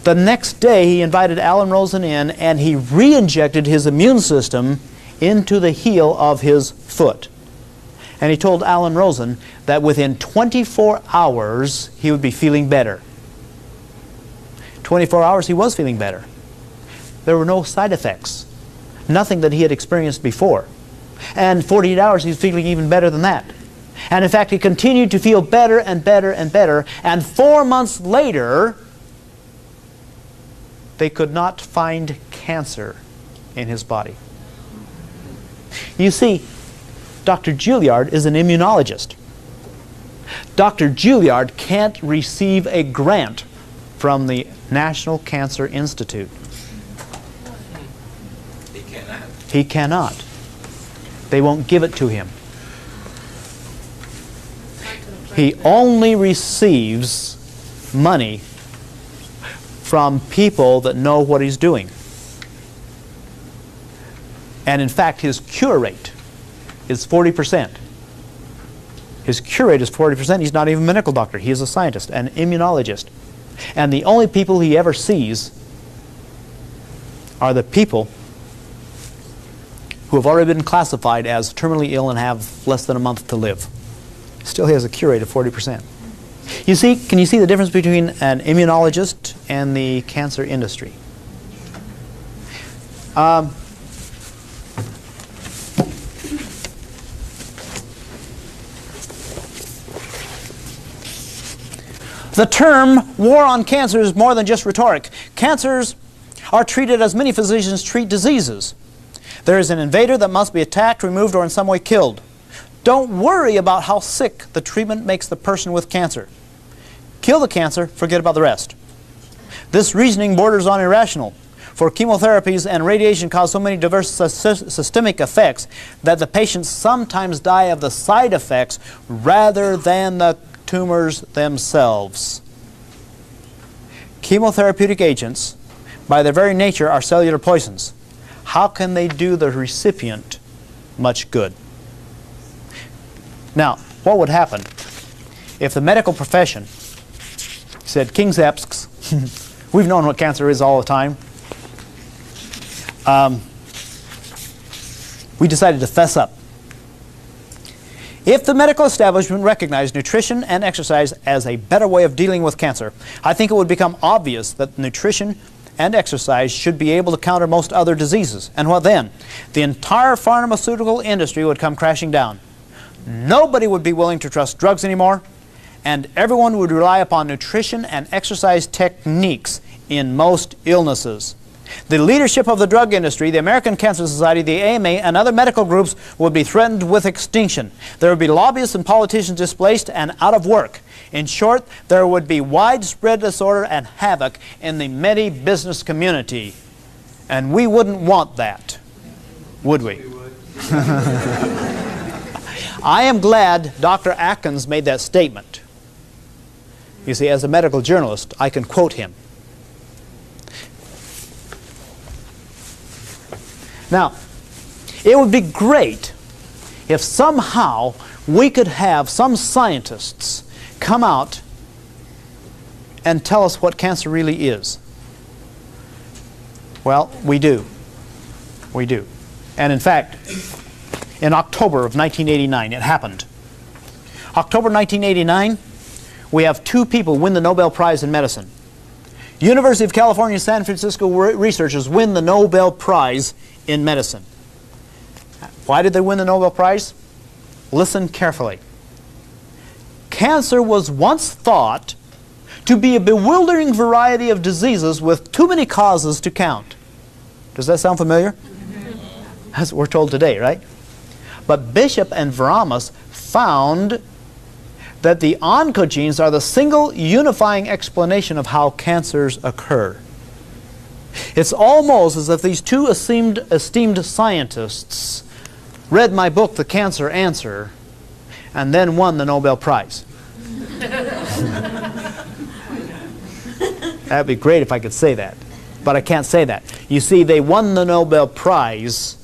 The next day he invited Alan Rosen in and he re-injected his immune system into the heel of his foot. And he told Alan Rosen that within 24 hours he would be feeling better. 24 hours he was feeling better. There were no side effects. Nothing that he had experienced before. And 48 hours he's feeling even better than that. And in fact he continued to feel better and better and better. And 4 months later they could not find cancer in his body. You see, Dr. Juilliard is an immunologist. Dr. Juilliard can't receive a grant from the National Cancer Institute. He cannot. He cannot. They won't give it to him. He only receives money from people that know what he's doing. And in fact, his cure rate is 40%. His cure rate is 40%. He's not even a medical doctor. He is a scientist, an immunologist. And the only people he ever sees are the people who have already been classified as terminally ill and have less than a month to live. Still he has a cure rate of 40%. You see, can you see the difference between an immunologist and the cancer industry? The term war on cancer is more than just rhetoric. Cancers are treated as many physicians treat diseases. There is an invader that must be attacked, removed, or in some way killed. Don't worry about how sick the treatment makes the person with cancer. Kill the cancer, forget about the rest. This reasoning borders on irrational, for chemotherapies and radiation cause so many diverse systemic effects that the patients sometimes die of the side effects rather than the tumors themselves. Chemotherapeutic agents, by their very nature, are cellular poisons. How can they do the recipient much good? Now, what would happen if the medical profession said, King's Epsks, we've known what cancer is all the time. We decided to fess up. If the medical establishment recognized nutrition and exercise as a better way of dealing with cancer, I think it would become obvious that nutrition and exercise should be able to counter most other diseases. And what then? The entire pharmaceutical industry would come crashing down. Nobody would be willing to trust drugs anymore, and everyone would rely upon nutrition and exercise techniques in most illnesses. The leadership of the drug industry, the American Cancer Society, the AMA, and other medical groups would be threatened with extinction. There would be lobbyists and politicians displaced and out of work. In short, there would be widespread disorder and havoc in the medi-business community. And we wouldn't want that, would we? I am glad Dr. Atkins made that statement. You see, as a medical journalist, I can quote him. Now, it would be great if somehow we could have some scientists come out and tell us what cancer really is? Well, we do. We do. And in fact, in October of 1989, it happened. October 1989, we have two people win the Nobel Prize in medicine. University of California, San Francisco researchers win the Nobel Prize in medicine. Why did they win the Nobel Prize? Listen carefully. Cancer was once thought to be a bewildering variety of diseases with too many causes to count. Does that sound familiar? That's what we're told today, right? But Bishop and Vramas found that the oncogenes are the single unifying explanation of how cancers occur. It's almost as if these two esteemed scientists read my book, The Cancer Answer, and then won the Nobel Prize. That'd be great if I could say that, but I can't say that. You see, they won the Nobel Prize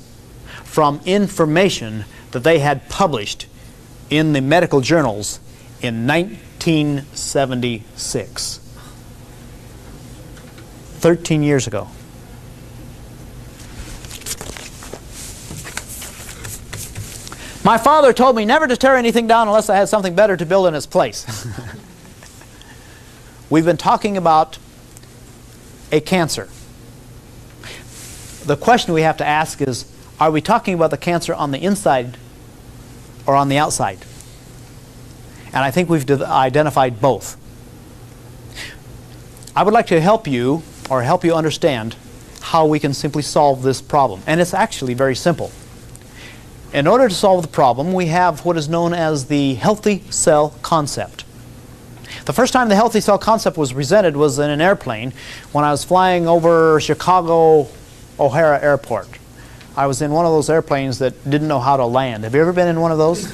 from information that they had published in the medical journals in 1976. 13 years ago. My father told me never to tear anything down unless I had something better to build in its place. We've been talking about a cancer. The question we have to ask is, are we talking about the cancer on the inside or on the outside? And I think we've identified both. I would like to help you understand how we can simply solve this problem. And it's actually very simple. In order to solve the problem, we have what is known as the healthy cell concept. The first time the healthy cell concept was presented was in an airplane when I was flying over Chicago O'Hare Airport. I was in one of those airplanes that didn't know how to land. Have you ever been in one of those?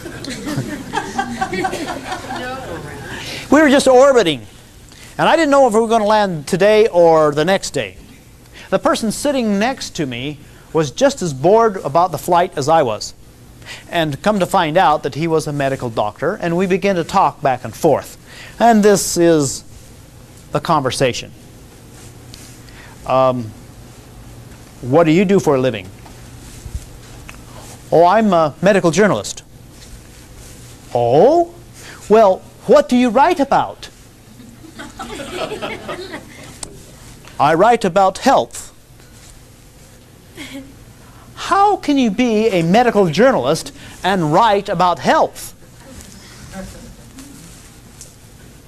We were just orbiting. And I didn't know if we were going to land today or the next day. The person sitting next to me was just as bored about the flight as I was. And come to find out that he was a medical doctor, and we began to talk back and forth. And this is the conversation. What do you do for a living? Oh, I'm a medical journalist. Oh? Well, what do you write about? I write about health. How can you be a medical journalist and write about health?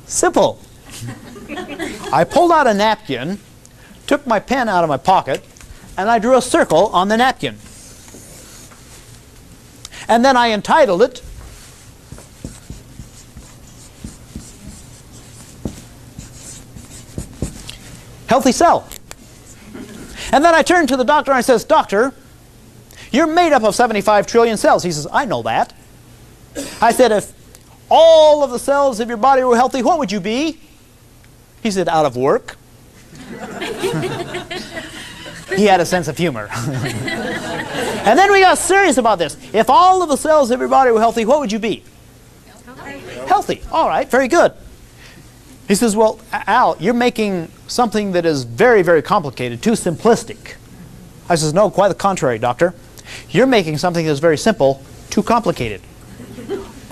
Simple. I pulled out a napkin, took my pen out of my pocket, and I drew a circle on the napkin. And then I entitled it Healthy Cell. And then I turned to the doctor and I says, Doctor, you're made up of 75 trillion cells. He says, I know that. I said, if all of the cells of your body were healthy, what would you be? He said, out of work. He had a sense of humor. And then we got serious about this. If all of the cells of your body were healthy, what would you be? Healthy. All right, very good. He says, well, Al, you're making something that is very, very complicated, too simplistic. I says, no, quite the contrary, doctor. You're making something that's very simple, too complicated.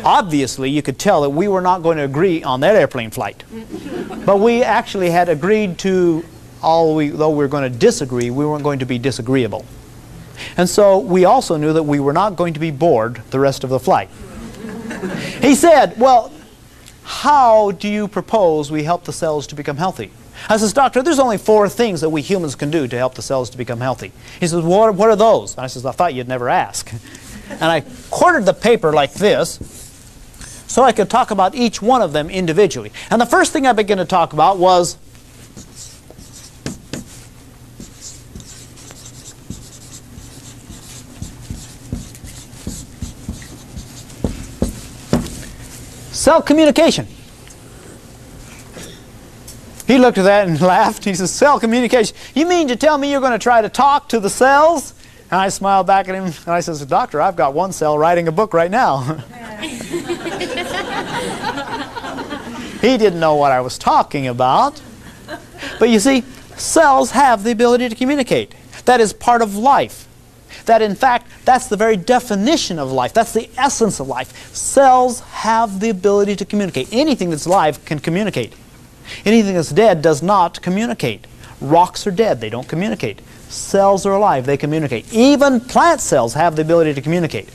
Obviously, you could tell that we were not going to agree on that airplane flight. But we actually had agreed to, though we were going to disagree, we weren't going to be disagreeable. And so we also knew that we were not going to be bored the rest of the flight. He said, well, how do you propose we help the cells to become healthy? I says, doctor, there's only 4 things that we humans can do to help the cells to become healthy. He says, what are those? And I says, I thought you'd never ask. And I quartered the paper like this so I could talk about each one of them individually. And the first thing I began to talk about was cell communication. He looked at that and laughed. He says, cell communication. You mean to tell me you're going to try to talk to the cells? And I smiled back at him, and I says, "Doctor, I've got one cell writing a book right now." He didn't know what I was talking about. But you see, cells have the ability to communicate. That is part of life. That, in fact, that's the very definition of life. That's the essence of life. Cells have the ability to communicate. Anything that's alive can communicate. Anything that's dead does not communicate. Rocks are dead. They don't communicate. Cells are alive. They communicate. Even plant cells have the ability to communicate.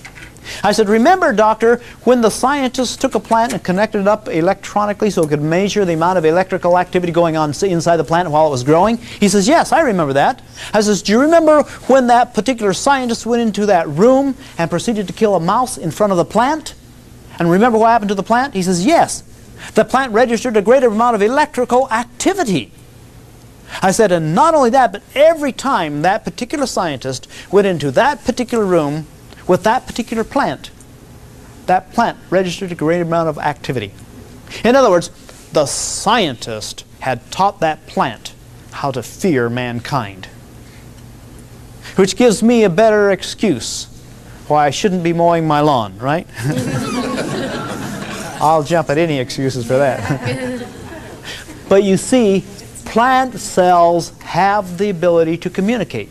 I said, "Remember, doctor, when the scientists took a plant and connected it up electronically so it could measure the amount of electrical activity going on inside the plant while it was growing?" He says, "Yes, I remember that." I says, "Do you remember when that particular scientist went into that room and proceeded to kill a mouse in front of the plant? And remember what happened to the plant?" He says, "Yes. The plant registered a greater amount of electrical activity." I said, "And not only that, but every time that particular scientist went into that particular room with that particular plant, that plant registered a greater amount of activity." In other words, the scientist had taught that plant how to fear mankind. Which gives me a better excuse why I shouldn't be mowing my lawn, right? I'll jump at any excuses for that. But you see, plant cells have the ability to communicate.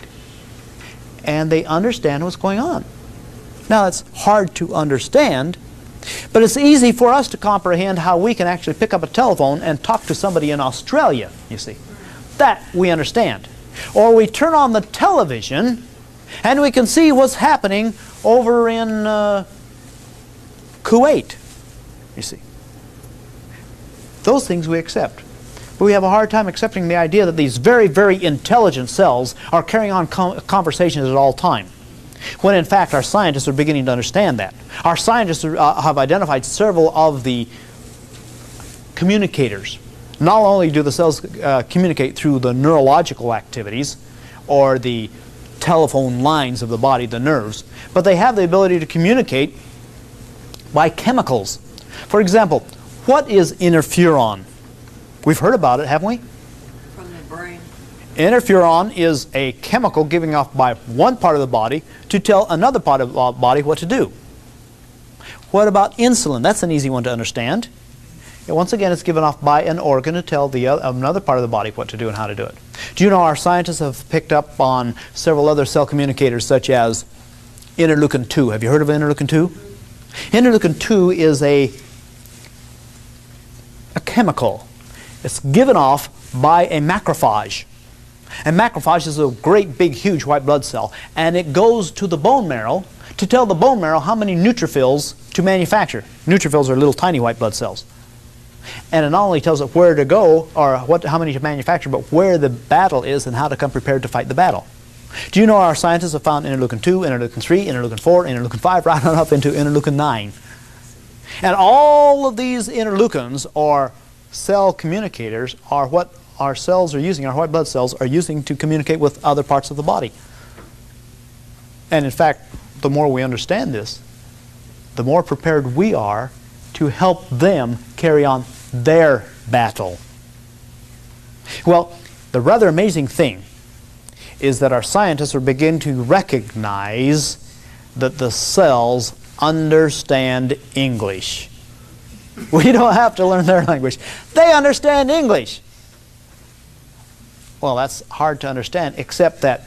And they understand what's going on. Now, it's hard to understand, but it's easy for us to comprehend how we can actually pick up a telephone and talk to somebody in Australia, you see. That we understand. Or we turn on the television and we can see what's happening over in Kuwait, you see. Those things we accept. But we have a hard time accepting the idea that these very, very intelligent cells are carrying on conversations at all time. When in fact our scientists are beginning to understand that. Our scientists have identified several of the communicators. Not only do the cells communicate through the neurological activities or the telephone lines of the body, the nerves, but they have the ability to communicate by chemicals. For example, what is interferon? We've heard about it, haven't we? From the brain. Interferon is a chemical given off by one part of the body to tell another part of the body what to do. What about insulin? That's an easy one to understand. And once again, it's given off by an organ to tell another part of the body what to do and how to do it. Do you know our scientists have picked up on several other cell communicators such as interleukin-2. Have you heard of interleukin-2? Interleukin-2 is a chemical. It's given off by a macrophage. And macrophage is a great big huge white blood cell, and it goes to the bone marrow to tell the bone marrow how many neutrophils to manufacture. Neutrophils are little tiny white blood cells. And it not only tells it where to go or how many to manufacture, but where the battle is and how to come prepared to fight the battle. Do you know our scientists have found interleukin-2, interleukin-3, interleukin-4, interleukin-5, right on up into interleukin-9. And all of these interleukins, or cell communicators, are what our cells are using, our white blood cells are using to communicate with other parts of the body. And in fact, the more we understand this, the more prepared we are to help them carry on their battle. Well, the rather amazing thing is that our scientists are beginning to recognize that the cells understand English. We don't have to learn their language. They understand English. Well, that's hard to understand, except that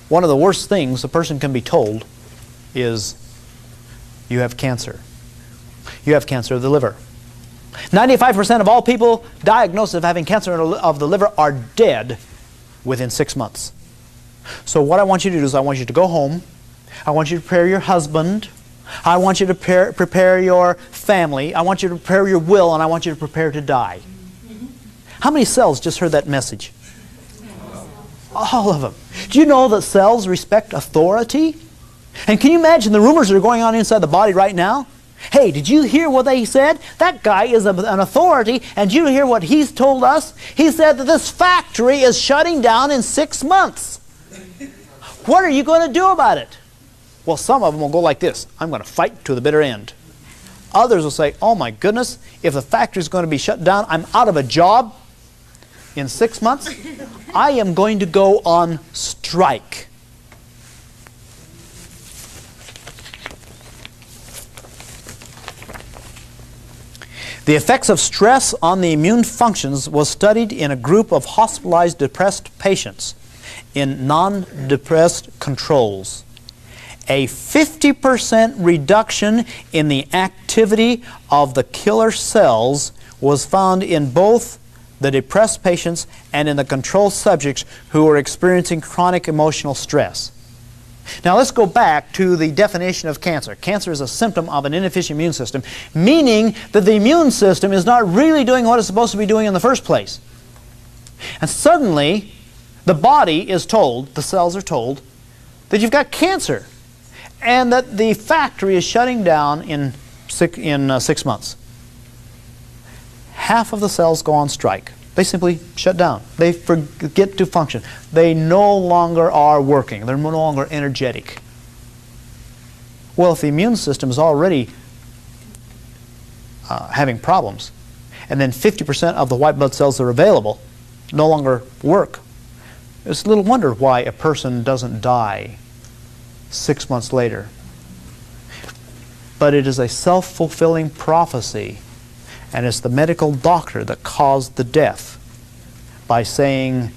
one of the worst things a person can be told is, you have cancer. You have cancer of the liver. 95% of all people diagnosed of having cancer of the liver are dead within 6 months. So what I want you to do is I want you to go home. I want you to prepare your husband. I want you to prepare your family. I want you to prepare your will, and I want you to prepare to die. How many cells just heard that message? All of them. Do you know that cells respect authority? And can you imagine the rumors that are going on inside the body right now? Hey, did you hear what they said? That guy is an authority, and did you hear what he's told us? He said that this factory is shutting down in 6 months. What are you going to do about it? Well, some of them will go like this: I'm going to fight to the bitter end. Others will say, oh my goodness, if the factory is going to be shut down, I'm out of a job. in 6 months, I am going to go on strike. The effects of stress on the immune functions was studied in a group of hospitalized depressed patients in non-depressed controls. A 50% reduction in the activity of the killer cells was found in both the depressed patients and in the control subjects who were experiencing chronic emotional stress. Now let's go back to the definition of cancer. Cancer is a symptom of an inefficient immune system, meaning that the immune system is not really doing what it's supposed to be doing in the first place. And suddenly, the body is told, the cells are told, that you've got cancer and that the factory is shutting down in 6 months. Half of the cells go on strike. They simply shut down. They forget to function. They no longer are working. They're no longer energetic. Well, if the immune system is already having problems, and then 50% of the white blood cells that are available no longer work, it's little wonder why a person doesn't die 6 months later. But it is a self-fulfilling prophecy. And it's the medical doctor that caused the death by saying,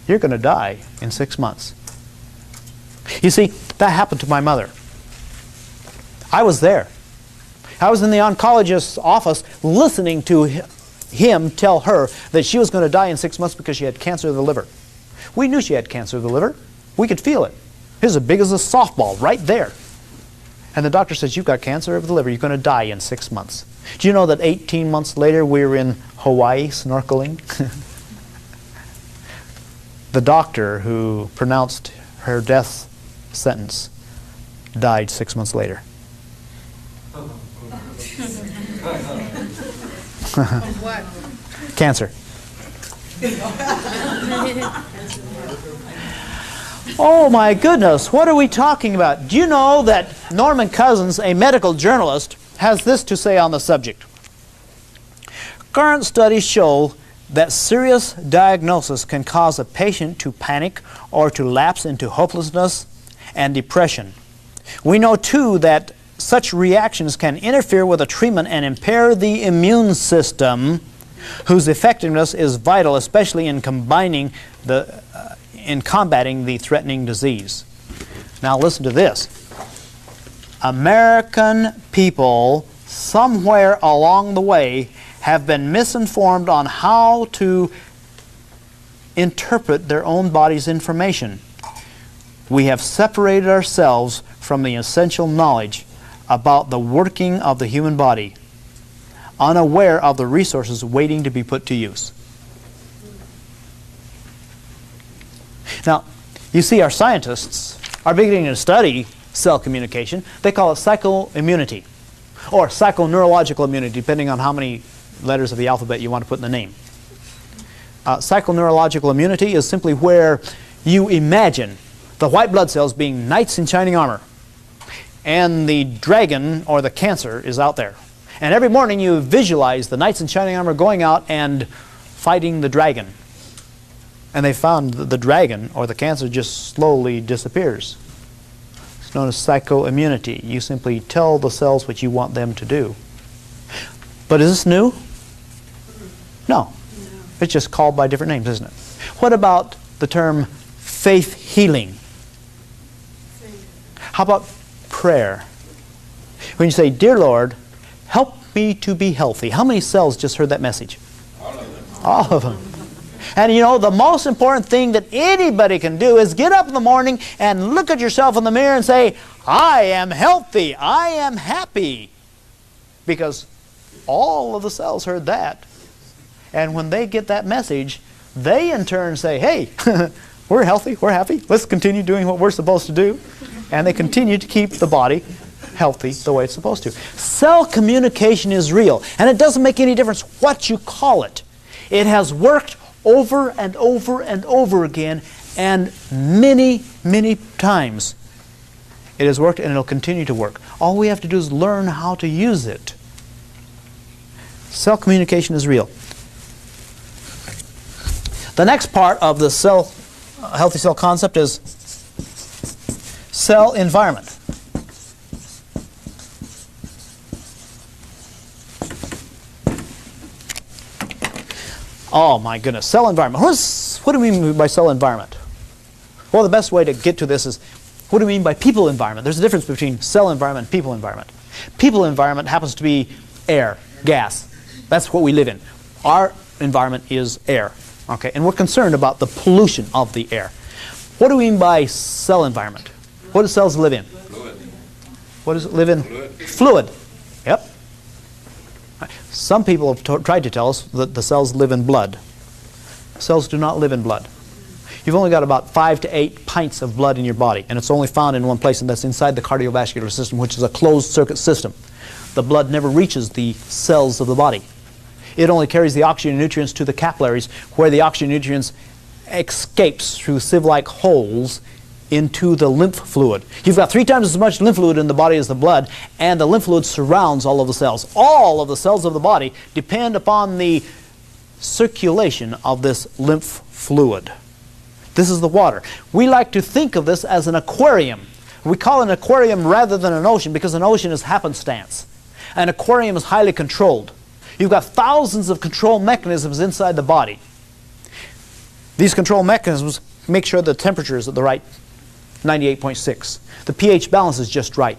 you're going to die in 6 months. You see, that happened to my mother. I was there. I was in the oncologist's office listening to him tell her that she was going to die in 6 months because she had cancer of the liver. We knew she had cancer of the liver. We could feel it. It was as big as a softball right there. And the doctor says, you've got cancer of the liver. You're going to die in 6 months. Do you know that 18 months later we were in Hawaii snorkeling? The doctor who pronounced her death sentence died 6 months later. What? Cancer. Oh my goodness, what are we talking about? Do you know that Norman Cousins, a medical journalist, has this to say on the subject? Current studies show that serious diagnosis can cause a patient to panic or to lapse into hopelessness and depression. We know too that such reactions can interfere with the treatment and impair the immune system, whose effectiveness is vital, especially in combating the threatening disease. Now listen to this. American people, somewhere along the way, have been misinformed on how to interpret their own body's information. We have separated ourselves from the essential knowledge about the working of the human body, unaware of the resources waiting to be put to use. Now, you see, our scientists are beginning to study cell communication. They call it psychoimmunity, or psychoneurological immunity, depending on how many letters of the alphabet you want to put in the name. Psychoneurological immunity is simply where you imagine the white blood cells being knights in shining armor, and the dragon, or the cancer, is out there. And every morning you visualize the knights in shining armor going out and fighting the dragon. And they found that the dragon, or the cancer, just slowly disappears. It's known as psychoimmunity. You simply tell the cells what you want them to do. But is this new? No. It's just called by different names, isn't it? What about the term faith healing? How about prayer? When you say, Dear Lord, help me to be healthy. How many cells just heard that message? All of them. All of them. And you know, the most important thing that anybody can do is get up in the morning and look at yourself in the mirror and say, I am healthy, I am happy. Because all of the cells heard that. And when they get that message, they in turn say, hey, we're healthy, we're happy, let's continue doing what we're supposed to do. And they continue to keep the body healthy the way it's supposed to. Cell communication is real, and it doesn't make any difference what you call it. It has worked over and over and over again, and many, many times. It has worked and it'll continue to work. All we have to do is learn how to use it. Cell communication is real. The next part of the healthy cell concept is cell environment. Oh my goodness, cell environment. What do we mean by cell environment? Well, the best way to get to this is, what do we mean by people environment? There's a difference between cell environment and people environment. People environment happens to be air, gas. That's what we live in. Our environment is air. Okay, and we're concerned about the pollution of the air. What do we mean by cell environment? What do cells live in? Fluid. What does it live in? Fluid. Fluid. Yep. Some people have tried to tell us that the cells live in blood. Cells do not live in blood. You've only got about 5 to 8 pints of blood in your body, and it's only found in one place, and that's inside the cardiovascular system, which is a closed circuit system. The blood never reaches the cells of the body. It only carries the oxygen and nutrients to the capillaries, where the oxygen and nutrients escapes through sieve-like holes into the lymph fluid. You've got 3 times as much lymph fluid in the body as the blood, and the lymph fluid surrounds all of the cells. All of the cells of the body depend upon the circulation of this lymph fluid. This is the water. We like to think of this as an aquarium. We call it an aquarium rather than an ocean because an ocean is happenstance. An aquarium is highly controlled. You've got thousands of control mechanisms inside the body. These control mechanisms make sure the temperature is at the right 98.6. The pH balance is just right.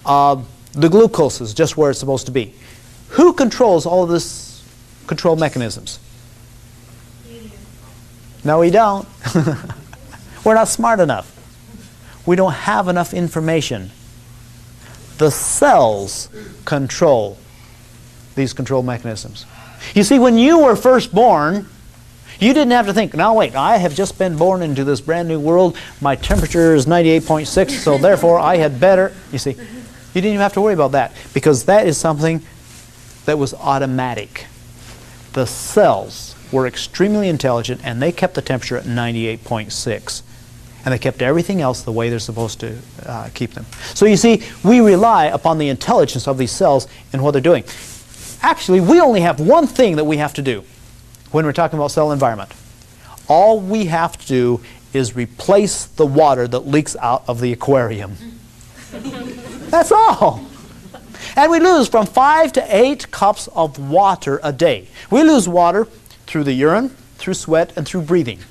The glucose is just where it's supposed to be. Who controls all of this control mechanisms? No, we don't. We're not smart enough. We don't have enough information. The cells control these control mechanisms. You see, when you were first born, you didn't have to think, now wait, I have just been born into this brand new world. My temperature is 98.6, so therefore I had better. You see, you didn't even have to worry about that because that is something that was automatic. The cells were extremely intelligent, and they kept the temperature at 98.6. And they kept everything else the way they're supposed to keep them. So you see, we rely upon the intelligence of these cells in what they're doing. Actually, we only have one thing that we have to do when we're talking about cell environment. All we have to do is replace the water that leaks out of the aquarium. That's all. And we lose from 5 to 8 cups of water a day. We lose water through the urine, through sweat, and through breathing.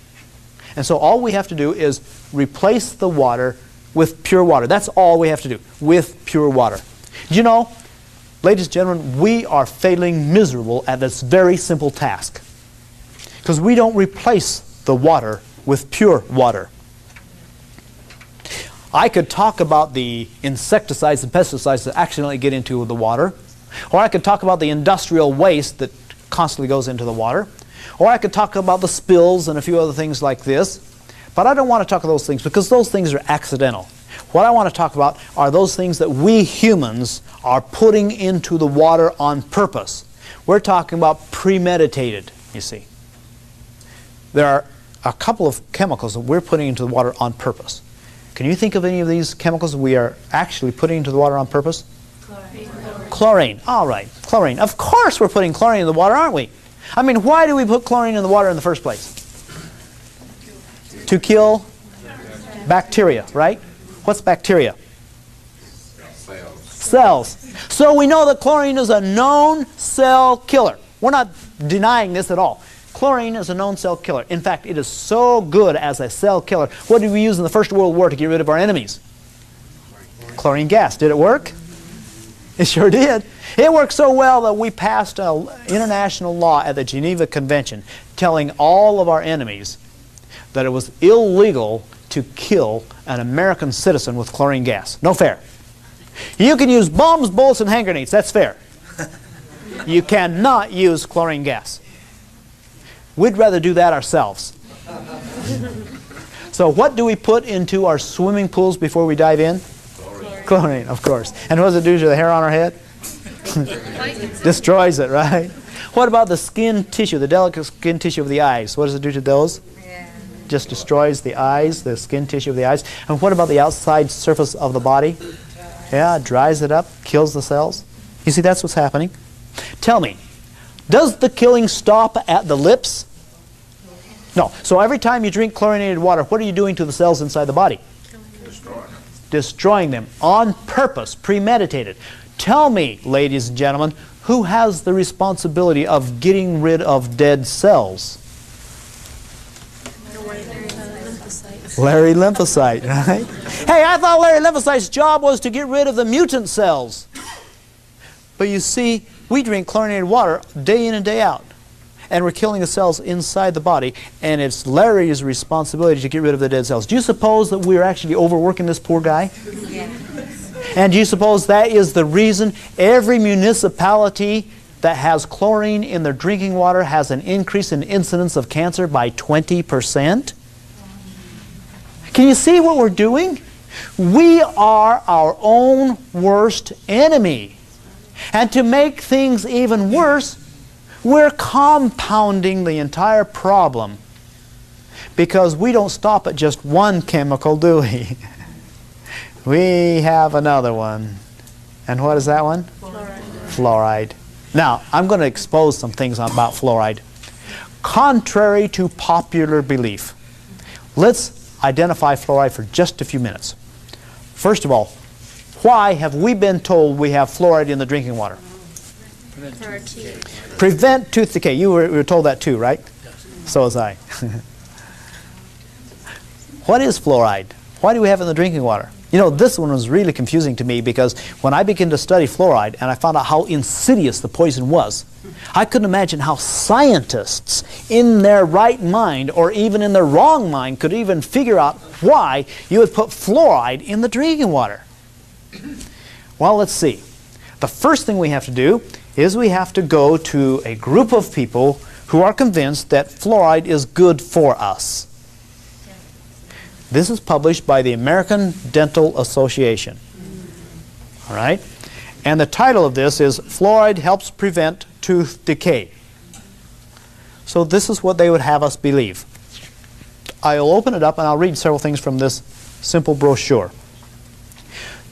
And so all we have to do is replace the water with pure water. That's all we have to do, with pure water. Do you know, ladies and gentlemen, we are failing miserable at this very simple task because we don't replace the water with pure water. I could talk about the insecticides and pesticides that accidentally get into the water, or I could talk about the industrial waste that constantly goes into the water, or I could talk about the spills and a few other things like this, but I don't want to talk about those things because those things are accidental. What I want to talk about are those things that we humans are putting into the water on purpose. We're talking about premeditated, you see. There are a couple of chemicals that we're putting into the water on purpose. Can you think of any of these chemicals that we are actually putting into the water on purpose? Chlorine. Chlorine. All right, chlorine. Of course we're putting chlorine in the water, aren't we? I mean, why do we put chlorine in the water in the first place? To kill bacteria, right? What's bacteria? Cells. So we know that chlorine is a known cell killer. We're not denying this at all. Chlorine is a known cell killer. In fact, it is so good as a cell killer. What did we use in the First World War to get rid of our enemies? Chlorine gas. Did it work? It sure did. It worked so well that we passed an international law at the Geneva Convention telling all of our enemies that it was illegal to kill an American citizen with chlorine gas. No fair. You can use bombs, bullets, and hand grenades. That's fair. You cannot use chlorine gas. We'd rather do that ourselves. So what do we put into our swimming pools before we dive in? Chlorine, of course. And what does it do to the hair on our head? Destroys it, right? What about the skin tissue, the delicate skin tissue of the eyes? What does it do to those? Yeah. Just destroys the eyes, the skin tissue of the eyes. And what about the outside surface of the body? Yeah, it dries it up, kills the cells. You see, that's what's happening. Tell me, does the killing stop at the lips? No. So every time you drink chlorinated water, what are you doing to the cells inside the body? Destroying them on purpose, premeditated. Tell me, ladies and gentlemen, who has the responsibility of getting rid of dead cells? Larry Lymphocyte, right? Hey, I thought Larry Lymphocyte's job was to get rid of the mutant cells. But you see, we drink chlorinated water day in and day out. And we're killing the cells inside the body, and it's Larry's responsibility to get rid of the dead cells. Do you suppose that we're actually overworking this poor guy? Yeah. And do you suppose that is the reason every municipality that has chlorine in their drinking water has an increase in incidence of cancer by 20%? Can you see what we're doing? We are our own worst enemy. And to make things even worse, we're compounding the entire problem because we don't stop at just one chemical, do we? We have another one. And what is that one? Fluoride. Fluoride. Now, I'm going to expose some things about fluoride. Contrary to popular belief, let's identify fluoride for just a few minutes. First of all, why have we been told we have fluoride in the drinking water? For our teeth. Prevent tooth decay. You were told that too, right? Yes. So was I. What is fluoride? Why do we have it in the drinking water? You know, this one was really confusing to me because when I began to study fluoride and I found out how insidious the poison was, I couldn't imagine how scientists in their right mind or even in their wrong mind could even figure out why you would put fluoride in the drinking water. Well, let's see. The first thing we have to do is we have to go to a group of people who are convinced that fluoride is good for us. This is published by the American Dental Association. All right? And the title of this is Fluoride Helps Prevent Tooth Decay. So this is what they would have us believe. I'll open it up and I'll read several things from this simple brochure.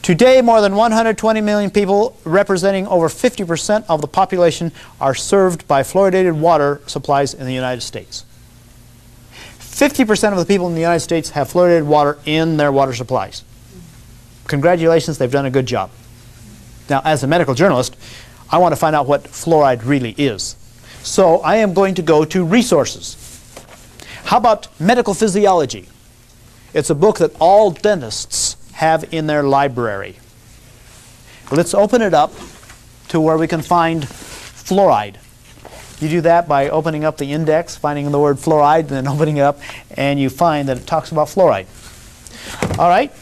Today, more than 120 million people, representing over 50% of the population, are served by fluoridated water supplies in the United States. 50% of the people in the United States have fluoridated water in their water supplies. Congratulations, they've done a good job. Now, as a medical journalist, I want to find out what fluoride really is. So I am going to go to resources. How about medical physiology? It's a book that all dentists have in their library. Let's open it up to where we can find fluoride. You do that by opening up the index, finding the word fluoride, and then opening it up, and you find that it talks about fluoride. All right?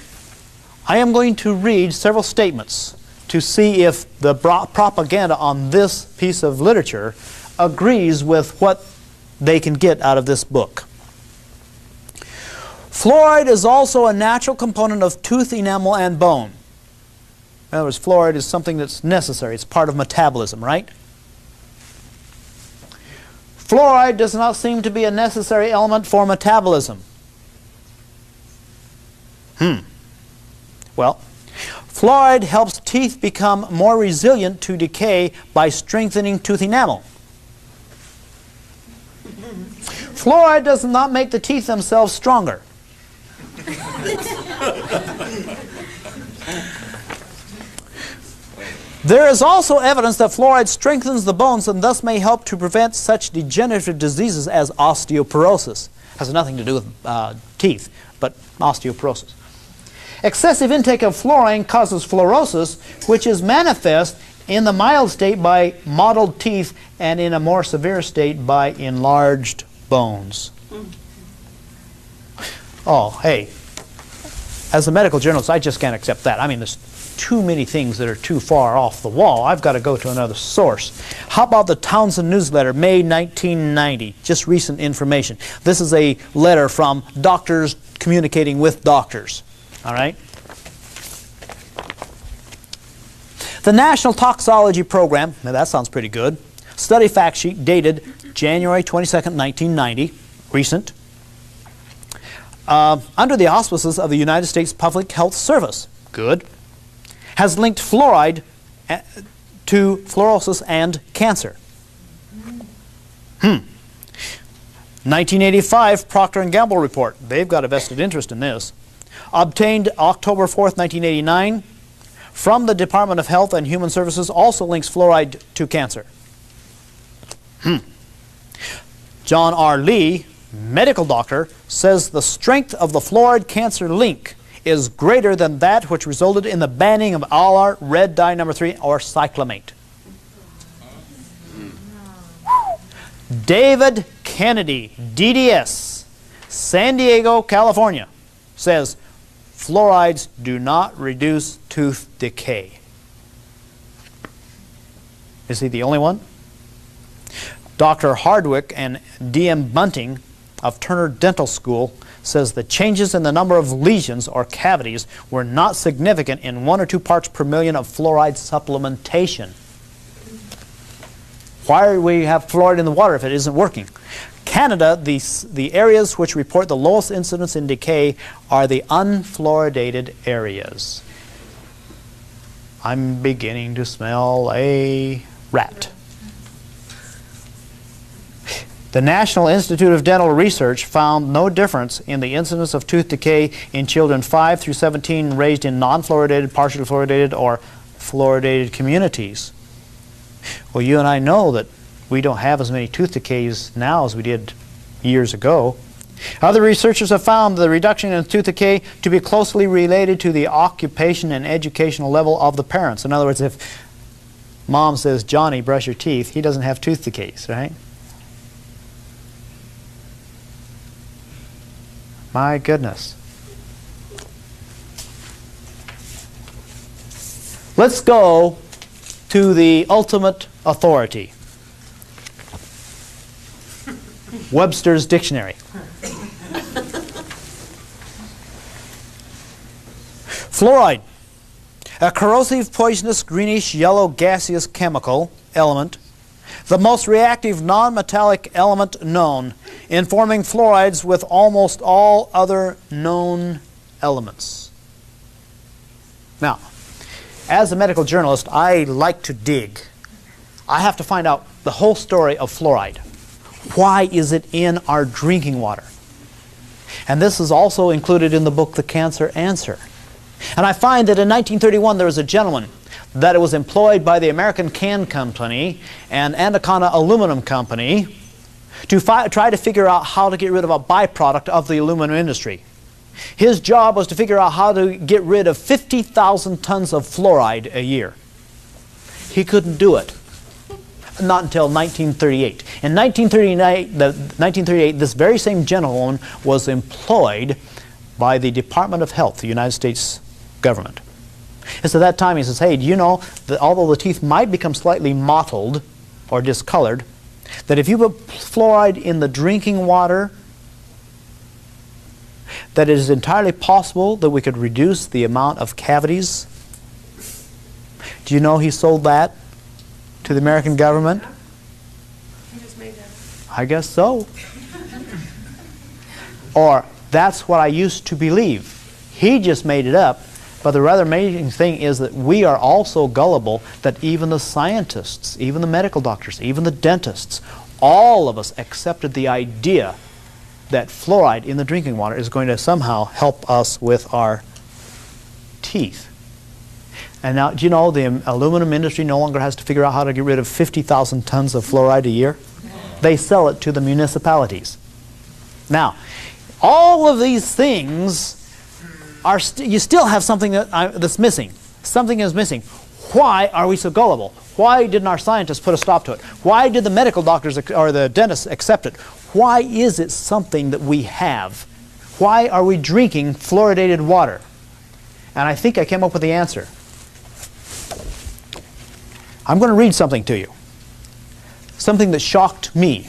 I am going to read several statements to see if the propaganda on this piece of literature agrees with what they can get out of this book. Fluoride is also a natural component of tooth enamel and bone. In other words, fluoride is something that's necessary. It's part of metabolism, right? Fluoride does not seem to be a necessary element for metabolism. Well, fluoride helps teeth become more resilient to decay by strengthening tooth enamel. Fluoride does not make the teeth themselves stronger. There is also evidence that fluoride strengthens the bones and thus may help to prevent such degenerative diseases as osteoporosis. Has nothing to do with teeth, but osteoporosis. Excessive intake of fluorine causes fluorosis, which is manifest in the mild state by mottled teeth and in a more severe state by enlarged bones. Oh, hey, as a medical journalist, I just can't accept that. I mean, there's too many things that are too far off the wall. I've got to go to another source. How about the Townsend newsletter, May 1990? Just recent information. This is a letter from doctors communicating with doctors. All right? The National Toxicology Program, now that sounds pretty good. Study fact sheet dated January 22nd, 1990, recent. Under the auspices of the United States Public Health Service, good, has linked fluoride to fluorosis and cancer. 1985 Procter & Gamble report. They've got a vested interest in this. Obtained October 4th, 1989 from the Department of Health and Human Services, also links fluoride to cancer. John R. Lee, medical doctor, says the strength of the fluoride cancer link is greater than that which resulted in the banning of Alar red dye number 3 or cyclamate. David Kennedy, DDS, San Diego, California, says fluorides do not reduce tooth decay. Is he the only one? Dr. Hardwick and D.M. Bunting of Turner Dental School says the changes in the number of lesions or cavities were not significant in 1 or 2 parts per million of fluoride supplementation. Why do we have fluoride in the water if it isn't working? Canada, the areas which report the lowest incidence in decay are the unfluoridated areas. I'm beginning to smell a rat. The National Institute of Dental Research found no difference in the incidence of tooth decay in children 5 through 17 raised in non-fluoridated, partially fluoridated, or fluoridated communities. Well, you and I know that we don't have as many tooth decays now as we did years ago. Other researchers have found the reduction in tooth decay to be closely related to the occupation and educational level of the parents. In other words, if mom says, Johnny, brush your teeth, he doesn't have tooth decays, right? My goodness. Let's go to the ultimate authority. Webster's Dictionary. Fluoride, a corrosive, poisonous, greenish, yellow, gaseous chemical element, the most reactive non-metallic element known, in forming fluorides with almost all other known elements. Now, as a medical journalist, I like to dig. I have to find out the whole story of fluoride. Why is it in our drinking water? And this is also included in the book, The Cancer Answer. And I find that in 1931 there was a gentleman that was employed by the American Can Company and Anaconda Aluminum Company to try to figure out how to get rid of a byproduct of the aluminum industry. His job was to figure out how to get rid of 50,000 tons of fluoride a year. He couldn't do it. Not until 1938. In 1938, this very same gentleman was employed by the Department of Health, the United States government. And so at that time he says, hey, do you know that although the teeth might become slightly mottled or discolored, that if you put fluoride in the drinking water, that it is entirely possible that we could reduce the amount of cavities? Do you know he sold that to the American government? He just made that. I guess so. Or, that's what I used to believe. He just made it up. But the rather amazing thing is that we are also gullible, that even the scientists, even the medical doctors, even the dentists, all of us accepted the idea that fluoride in the drinking water is going to somehow help us with our teeth. And now, do you know the aluminum industry no longer has to figure out how to get rid of 50,000 tons of fluoride a year? They sell it to the municipalities. Now, all of these things are you still have something that's missing. Something is missing. Why are we so gullible? Why didn't our scientists put a stop to it? Why did the medical doctors or the dentists accept it? Why is it something that we have? Why are we drinking fluoridated water? And I think I came up with the answer. I'm going to read something to you. Something that shocked me.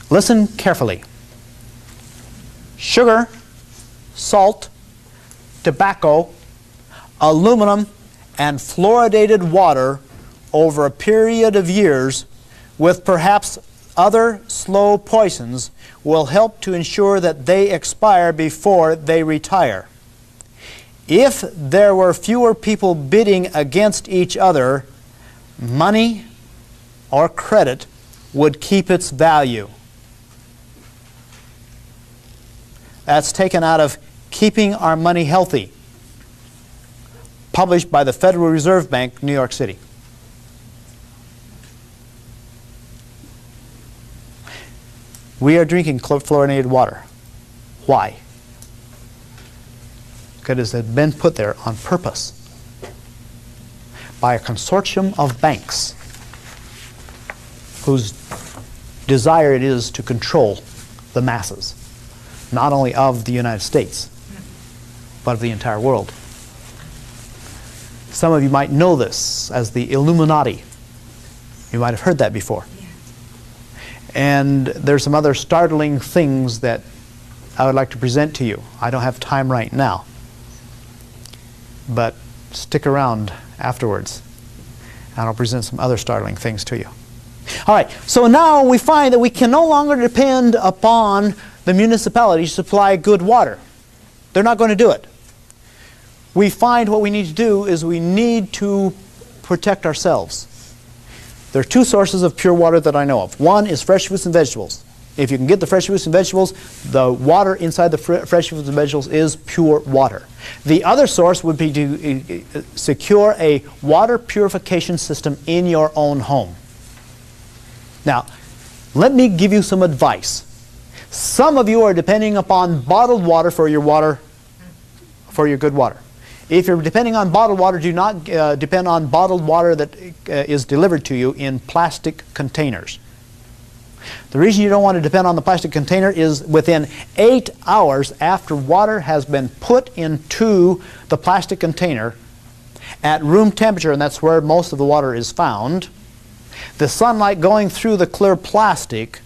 Listen carefully. Sugar, salt, tobacco, aluminum, and fluoridated water over a period of years with perhaps other slow poisons will help to ensure that they expire before they retire. If there were fewer people bidding against each other, money or credit would keep its value. That's taken out of Keeping Our Money Healthy, published by the Federal Reserve Bank, New York City. We are drinking fluorinated water. Why? Because it has been put there on purpose by a consortium of banks whose desire it is to control the masses, not only of the United States, but of the entire world. Some of you might know this as the Illuminati. You might have heard that before. And there's some other startling things that I would like to present to you. I don't have time right now, but stick around afterwards and I'll present some other startling things to you. All right, so now we find that we can no longer depend upon the municipality to supply good water. They're not going to do it. We find what we need to do is we need to protect ourselves. There are two sources of pure water that I know of. One is fresh fruits and vegetables. If you can get the fresh fruits and vegetables, the water inside the fresh fruits and vegetables is pure water. The other source would be to secure a water purification system in your own home. Now, let me give you some advice. Some of you are depending upon bottled water for your good water. If you're depending on bottled water, do not depend on bottled water that is delivered to you in plastic containers. The reason you don't want to depend on the plastic container is within 8 hours after water has been put into the plastic container at room temperature, and that's where most of the water is found, the sunlight going through the clear plastic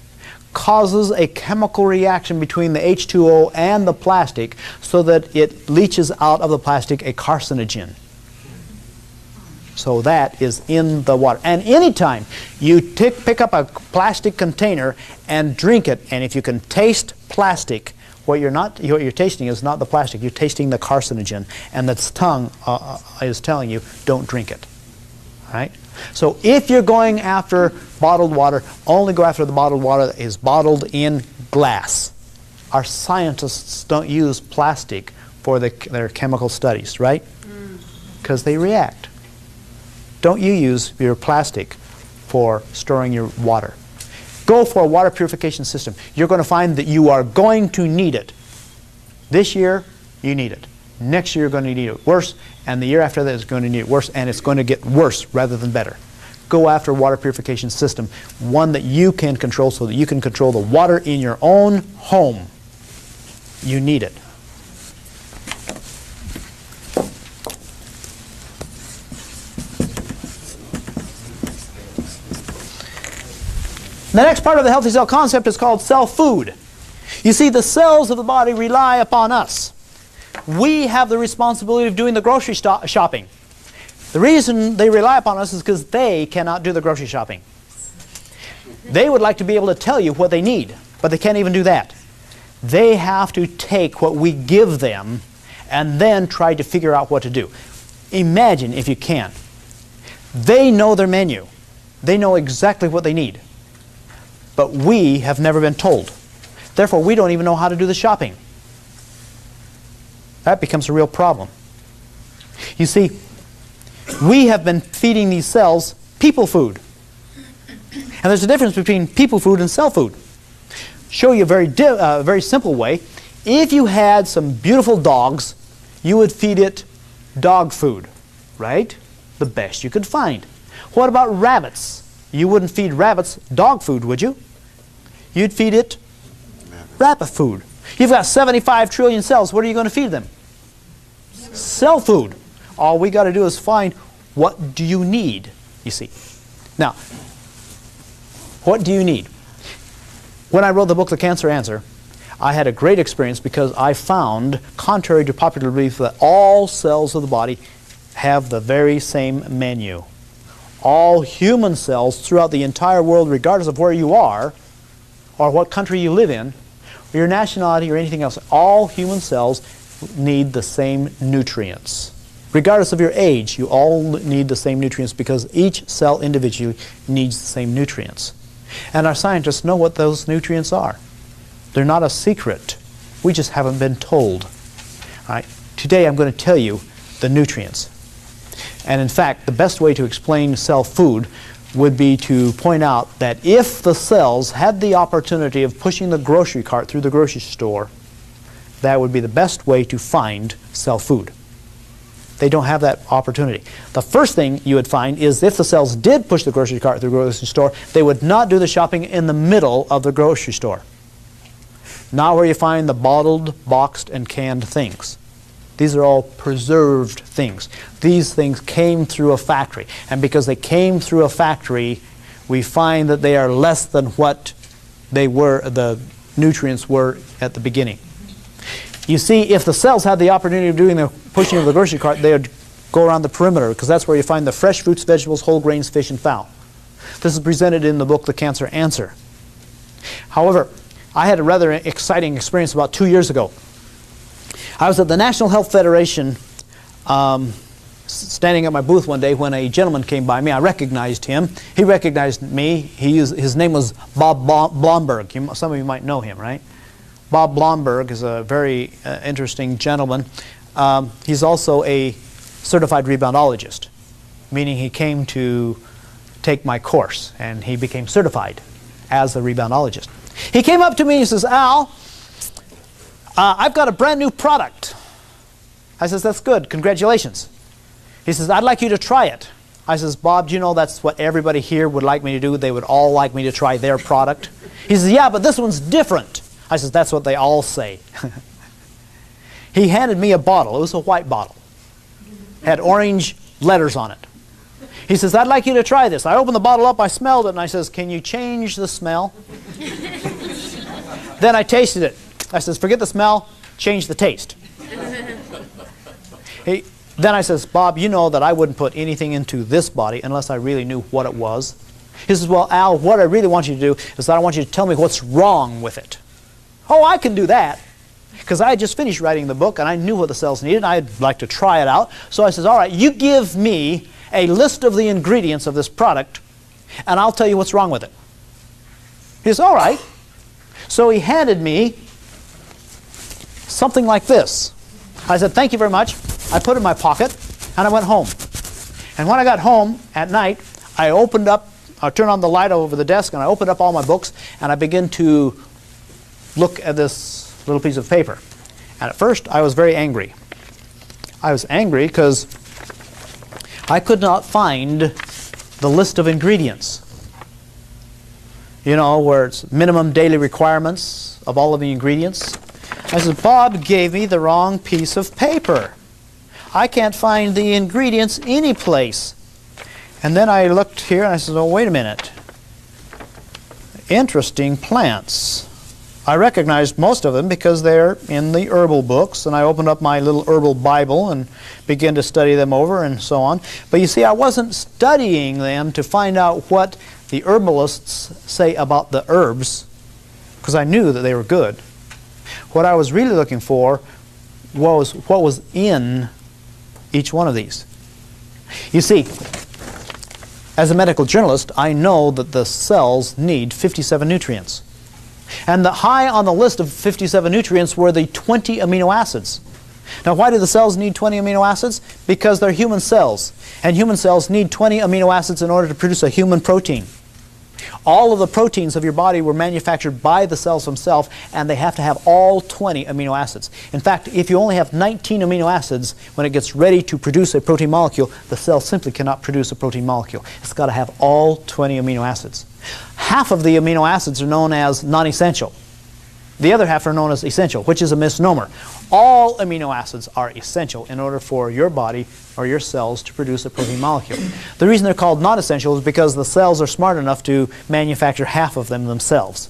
causes a chemical reaction between the H2O and the plastic so that it leaches out of the plastic a carcinogen. So that is in the water. And anytime you pick up a plastic container and drink it, and if you can taste plastic, what you're tasting is not the plastic, you're tasting the carcinogen, and the tongue is telling you, don't drink it. All right? So if you're going after bottled water, only go after the bottled water that is bottled in glass. Our scientists don't use plastic for their chemical studies, right? Because they react. Don't you use your plastic for storing your water. Go for a water purification system. You're going to find that you are going to need it. This year, you need it. Next year, you're going to need it worse, and the year after that is going to need it worse, and it's going to get worse rather than better. Go after a water purification system, one that you can control so that you can control the water in your own home. You need it. The next part of the healthy cell concept is called cell food. You see, the cells of the body rely upon us. We have the responsibility of doing the grocery shopping. The reason they rely upon us is because they cannot do the grocery shopping. They would like to be able to tell you what they need, but they can't even do that. They have to take what we give them and then try to figure out what to do. Imagine, if you can, they know their menu. They know exactly what they need. But we have never been told. Therefore, we don't even know how to do the shopping. That becomes a real problem. You see, we have been feeding these cells people food. And there's a difference between people food and cell food. Show you a very simple way. If you had some beautiful dogs, you would feed it dog food, right? The best you could find. What about rabbits? You wouldn't feed rabbits dog food, would you? You'd feed it rabbit food. You've got 75 trillion cells. What are you going to feed them? Cell food. All we got to do is find what do you need, you see. Now, what do you need? When I wrote the book, The Cancer Answer, I had a great experience because I found, contrary to popular belief, that all cells of the body have the very same menu. All human cells throughout the entire world, regardless of where you are, or what country you live in, or your nationality or anything else, all human cells need the same nutrients. Regardless of your age, you all need the same nutrients because each cell individually needs the same nutrients. And our scientists know what those nutrients are. They're not a secret. We just haven't been told. All right. Today I'm going to tell you the nutrients. And in fact, the best way to explain cell food would be to point out that if the cells had the opportunity of pushing the grocery cart through the grocery store, that would be the best way to find cell food. They don't have that opportunity. The first thing you would find is if the cells did push the grocery cart through the grocery store, they would not do the shopping in the middle of the grocery store. Not where you find the bottled, boxed, and canned things. These are all preserved things. These things came through a factory. And because they came through a factory, we find that they are less than what they were, the nutrients were at the beginning. You see, if the cells had the opportunity of doing the pushing of the grocery cart, they would go around the perimeter, because that's where you find the fresh fruits, vegetables, whole grains, fish, and fowl. This is presented in the book, The Cancer Answer. However, I had a rather exciting experience about 2 years ago. I was at the National Health Federation standing at my booth one day when a gentleman came by me. I recognized him. He recognized me. His name was Bob Blomberg. Some of you might know him, right? Bob Blomberg is a very interesting gentleman. He's also a certified reboundologist, meaning he came to take my course, and he became certified as a reboundologist. He came up to me and he says, "Al, I've got a brand new product." I says, "That's good, congratulations." He says, "I'd like you to try it." I says, "Bob, do you know that's what everybody here would like me to do? They would all like me to try their product." He says, "Yeah, but this one's different." I says, "That's what they all say." He handed me a bottle. It was a white bottle. Had orange letters on it. He says, "I'd like you to try this." I opened the bottle up, I smelled it, and I says, "Can you change the smell?" Then I tasted it. I says, "Forget the smell, change the taste." Then I says, "Bob, you know that I wouldn't put anything into this body unless I really knew what it was." He says, "Well, Al, what I really want you to do is that I want you to tell me what's wrong with it." "Oh, I can do that." Because I had just finished writing the book and I knew what the cells needed and I'd like to try it out. So I says, "All right, you give me a list of the ingredients of this product and I'll tell you what's wrong with it." He says, "All right." So he handed me something like this. I said, "Thank you very much." I put it in my pocket and I went home. And when I got home at night, I turned on the light over the desk and I opened up all my books and I began to look at this little piece of paper. And at first I was very angry. I was angry because I could not find the list of ingredients. You know, where it's minimum daily requirements of all of the ingredients. I said, "Bob gave me the wrong piece of paper. I can't find the ingredients anyplace." And then I looked here and I said, "Oh, wait a minute. Interesting plants." I recognized most of them because they're in the herbal books, and I opened up my little herbal Bible and began to study them over and so on. But you see, I wasn't studying them to find out what the herbalists say about the herbs, because I knew that they were good. What I was really looking for was what was in each one of these. You see, as a medical journalist, I know that the cells need 57 nutrients. And the high on the list of 57 nutrients were the 20 amino acids. Now, why do the cells need 20 amino acids? Because they're human cells. And human cells need 20 amino acids in order to produce a human protein. All of the proteins of your body were manufactured by the cells themselves, and they have to have all 20 amino acids. In fact, if you only have 19 amino acids, when it gets ready to produce a protein molecule, the cell simply cannot produce a protein molecule. It's got to have all 20 amino acids. Half of the amino acids are known as non-essential. The other half are known as essential, which is a misnomer. All amino acids are essential in order for your body or your cells to produce a protein molecule. The reason they're called non-essential is because the cells are smart enough to manufacture half of them themselves.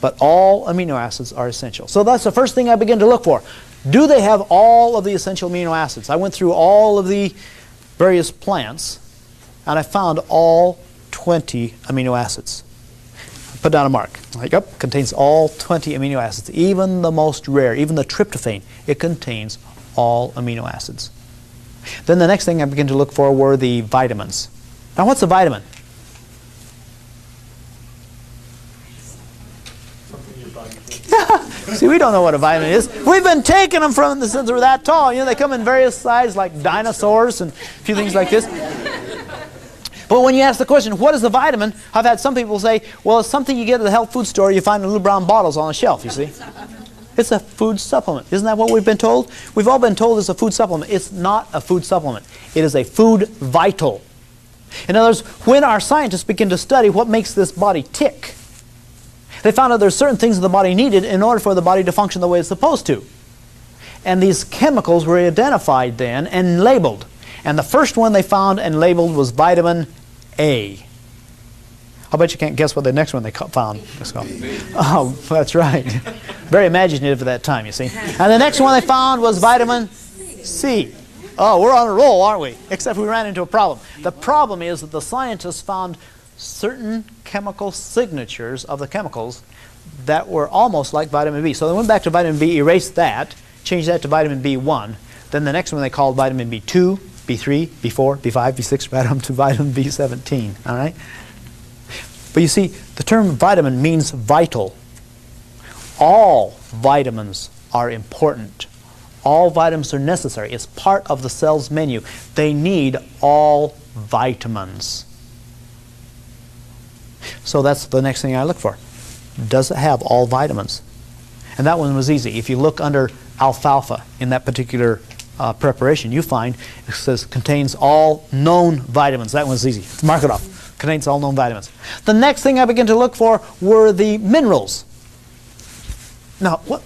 But all amino acids are essential. So that's the first thing I begin to look for. Do they have all of the essential amino acids? I went through all of the various plants and I found all 20 amino acids. Put down a mark. Like, yep, contains all 20 amino acids, even the most rare, even the tryptophan. It contains all amino acids. Then the next thing I began to look for were the vitamins. Now, what's a vitamin? See, we don't know what a vitamin is. We've been taking them from the since we're that tall. You know, they come in various sizes, like dinosaurs and a few things like this. But when you ask the question, what is a vitamin? I've had some people say, well, it's something you get at the health food store. You find in little brown bottles on the shelf, you see. It's a food supplement. Isn't that what we've been told? We've all been told it's a food supplement. It's not a food supplement. It is a food vital. In other words, when our scientists begin to study what makes this body tick, they found out there's certain things the body needed in order for the body to function the way it's supposed to. And these chemicals were identified then and labeled. And the first one they found and labeled was vitamin A. I'll bet you can't guess what the next one they found was called. Oh, that's right. Very imaginative at that time, you see. And the next one they found was vitamin C. Oh, we're on a roll, aren't we? Except we ran into a problem. The problem is that the scientists found certain chemical signatures of the chemicals that were almost like vitamin B. So they went back to vitamin B, erased that, changed that to vitamin B1. Then the next one they called vitamin B2, B3, B4, B5, B6, right up to vitamin B17. All right? But you see, the term vitamin means vital. All vitamins are important. All vitamins are necessary. It's part of the cell's menu. They need all vitamins. So that's the next thing I look for. Does it have all vitamins? And that one was easy. If you look under alfalfa in that particular preparation, you find it says contains all known vitamins. That one's easy. Mark it off. Contains all known vitamins. The next thing I began to look for were the minerals. Now, what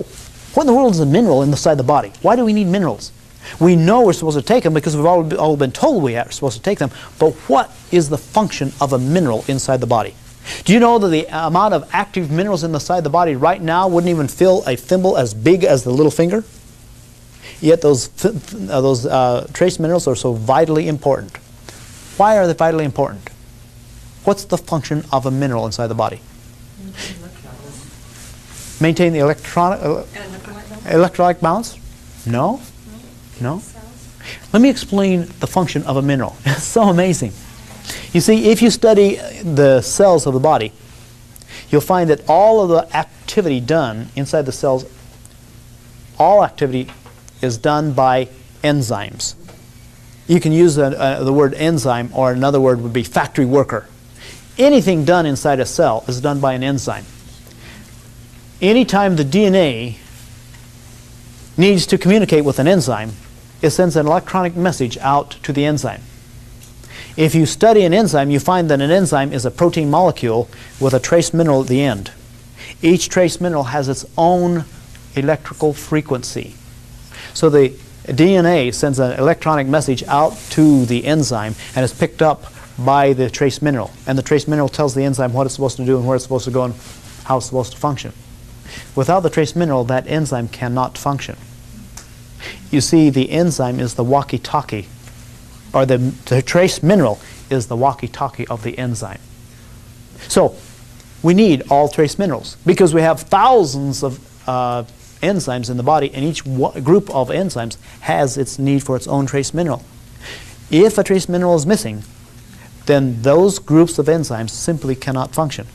in the world is a mineral inside the body? Why do we need minerals? We know we're supposed to take them because we've all been told we are supposed to take them, but what is the function of a mineral inside the body? Do you know that the amount of active minerals inside the body right now wouldn't even fill a thimble as big as the little finger? Yet those trace minerals are so vitally important. Why are they vitally important? What's the function of a mineral inside the body? Maintain the electrolyte balance? No. No. Let me explain the function of a mineral. It's so amazing. You see, if you study the cells of the body, you'll find that all of the activity done inside the cells, all activity is done by enzymes. You can use the word enzyme, or another word would be factory worker. Anything done inside a cell is done by an enzyme. Anytime the DNA needs to communicate with an enzyme, it sends an electronic message out to the enzyme. If you study an enzyme, you find that an enzyme is a protein molecule with a trace mineral at the end. Each trace mineral has its own electrical frequency. So the DNA sends an electronic message out to the enzyme and is picked up by the trace mineral. And the trace mineral tells the enzyme what it's supposed to do and where it's supposed to go and how it's supposed to function. Without the trace mineral, that enzyme cannot function. You see, the enzyme is the walkie-talkie, or the trace mineral is the walkie-talkie of the enzyme. So we need all trace minerals because we have thousands of enzymes in the body, and each group of enzymes has its need for its own trace mineral. If a trace mineral is missing, then those groups of enzymes simply cannot function.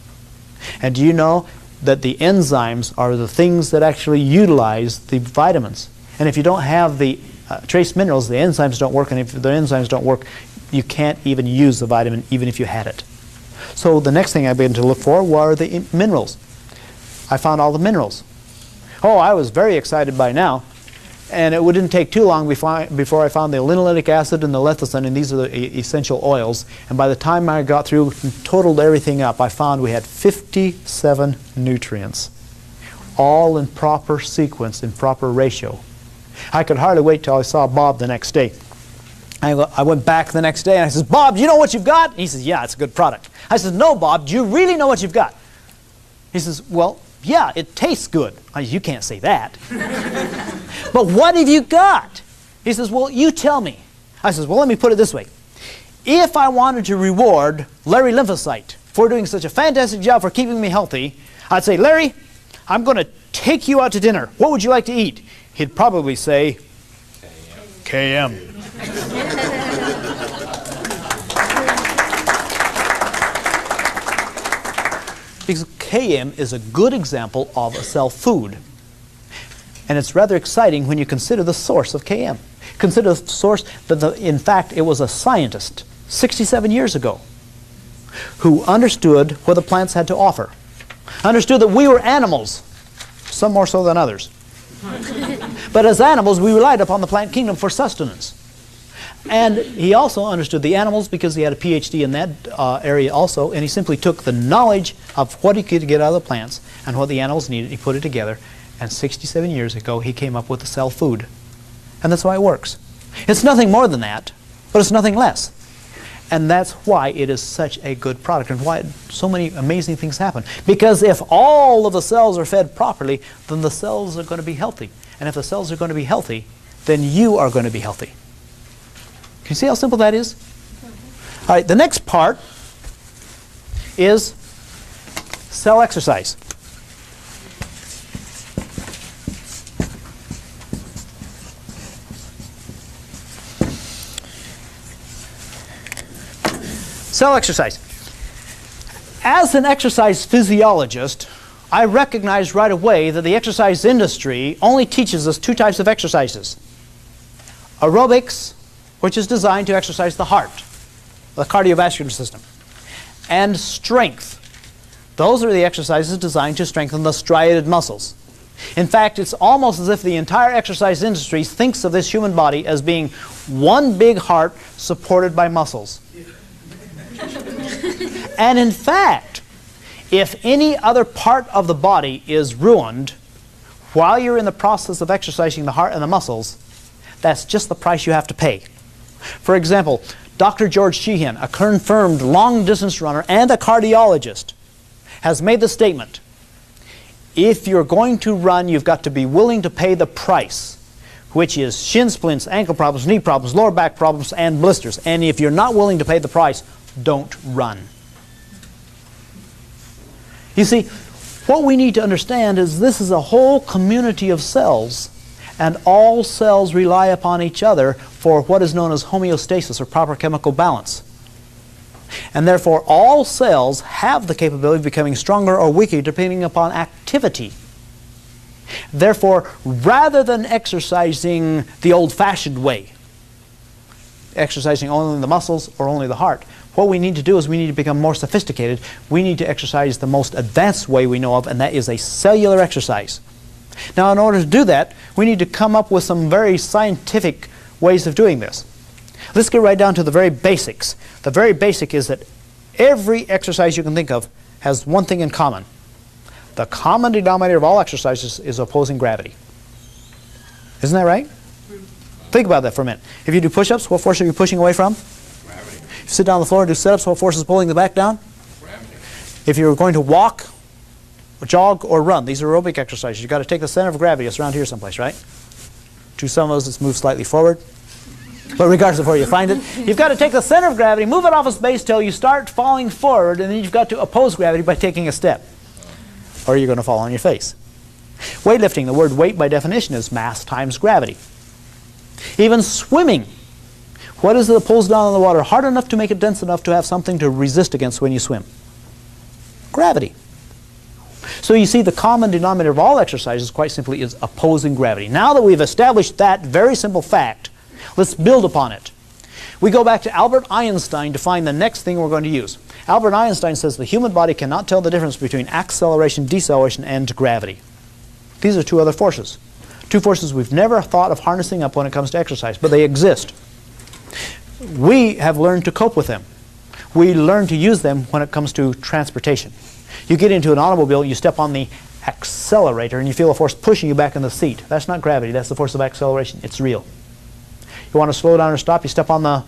And do you know that the enzymes are the things that actually utilize the vitamins? And if you don't have the trace minerals, the enzymes don't work, and if the enzymes don't work, you can't even use the vitamin even if you had it. So the next thing I began to look for were the minerals. I found all the minerals. Oh, I was very excited by now. And it didn't take too long before I found the linoleic acid and the lecithin, and these are the essential oils. And by the time I got through and totaled everything up, I found we had 57 nutrients, all in proper sequence, in proper ratio. I could hardly wait till I saw Bob the next day. I went back the next day and I said, Bob, do you know what you've got? He says, yeah, it's a good product. I said, no, Bob, do you really know what you've got? He says, well, yeah, it tastes good. I said, you can't say that. But what have you got? He says, well, you tell me. I says, well, let me put it this way. If I wanted to reward Larry Lymphocyte for doing such a fantastic job for keeping me healthy, I'd say, Larry, I'm going to take you out to dinner. What would you like to eat? He'd probably say, KM. Because Km is a good example of a cell food. And it's rather exciting when you consider the source of Km. Consider the source that, in fact, it was a scientist 67 years ago who understood what the plants had to offer. Understood that we were animals, some more so than others. But as animals, we relied upon the plant kingdom for sustenance. And he also understood the animals because he had a PhD in that area also, and he simply took the knowledge of what he could get out of the plants and what the animals needed, he put it together, and 67 years ago he came up with the cell food. And that's why it works. It's nothing more than that, but it's nothing less. And that's why it is such a good product and why so many amazing things happen. Because if all of the cells are fed properly, then the cells are going to be healthy. And if the cells are going to be healthy, then you are going to be healthy. Can you see how simple that is? All right, the next part is cell exercise. Cell exercise. As an exercise physiologist, I recognize right away that the exercise industry only teaches us two types of exercises. Aerobics, which is designed to exercise the heart, the cardiovascular system, and strength. Those are the exercises designed to strengthen the striated muscles. In fact, it's almost as if the entire exercise industry thinks of this human body as being one big heart supported by muscles. And in fact, if any other part of the body is ruined while you're in the process of exercising the heart and the muscles, that's just the price you have to pay. For example, Dr. George Sheehan, a confirmed long-distance runner and a cardiologist, has made the statement, if you're going to run, you've got to be willing to pay the price, which is shin splints, ankle problems, knee problems, lower back problems, and blisters. And if you're not willing to pay the price, don't run. You see, what we need to understand is this is a whole community of cells, and all cells rely upon each other for what is known as homeostasis, or proper chemical balance. And therefore, all cells have the capability of becoming stronger or weaker depending upon activity. Therefore, rather than exercising the old-fashioned way, exercising only the muscles or only the heart, what we need to do is we need to become more sophisticated. We need to exercise the most advanced way we know of, and that is a cellular exercise. Now, in order to do that, we need to come up with some very scientific ways of doing this. Let's get right down to the very basics. The very basic is that every exercise you can think of has one thing in common. The common denominator of all exercises is opposing gravity. Isn't that right? Think about that for a minute. If you do push-ups, what force are you pushing away from? Gravity. If you sit down on the floor and do sit-ups, what force is pulling the back down? Gravity. If you're going to walk, jog, or run, these are aerobic exercises. You've got to take the center of gravity. It's around here someplace, right? To some of those, it's moved slightly forward. But regardless of where you find it, you've got to take the center of gravity, move it off its base till you start falling forward, and then you've got to oppose gravity by taking a step. Or you're going to fall on your face. Weightlifting, the word weight by definition is mass times gravity. Even swimming. What is it that pulls down on the water hard enough to make it dense enough to have something to resist against when you swim? Gravity. So you see, the common denominator of all exercises quite simply is opposing gravity. Now that we've established that very simple fact, let's build upon it. We go back to Albert Einstein to find the next thing we're going to use. Albert Einstein says the human body cannot tell the difference between acceleration, deceleration, and gravity. These are two other forces. Two forces we've never thought of harnessing up when it comes to exercise, but they exist. We have learned to cope with them. We learn to use them when it comes to transportation. You get into an automobile, you step on the accelerator, and you feel a force pushing you back in the seat. That's not gravity, that's the force of acceleration. It's real. You want to slow down or stop, you step on the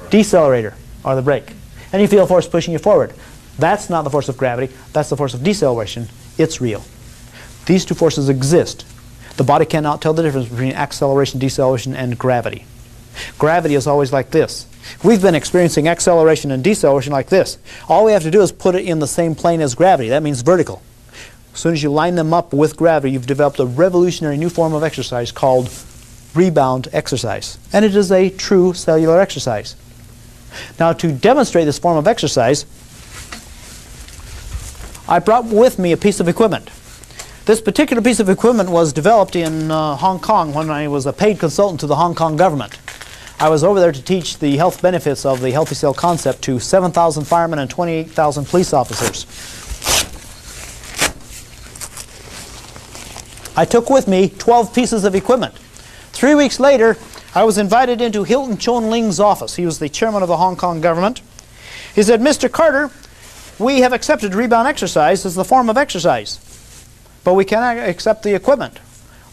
decelerator or the brake, and you feel a force pushing you forward. That's not the force of gravity, that's the force of deceleration. It's real. These two forces exist. The body cannot tell the difference between acceleration, deceleration, and gravity. Gravity is always like this. We've been experiencing acceleration and deceleration like this. All we have to do is put it in the same plane as gravity. That means vertical. As soon as you line them up with gravity, you've developed a revolutionary new form of exercise called rebound exercise. And it is a true cellular exercise. Now, to demonstrate this form of exercise, I brought with me a piece of equipment. This particular piece of equipment was developed in Hong Kong when I was a paid consultant to the Hong Kong government. I was over there to teach the health benefits of the healthy cell concept to 7,000 firemen and 28,000 police officers. I took with me 12 pieces of equipment. 3 weeks later, I was invited into Hilton Chon Ling's office. He was the chairman of the Hong Kong government. He said, "Mr. Carter, we have accepted rebound exercise as the form of exercise, but we cannot accept the equipment.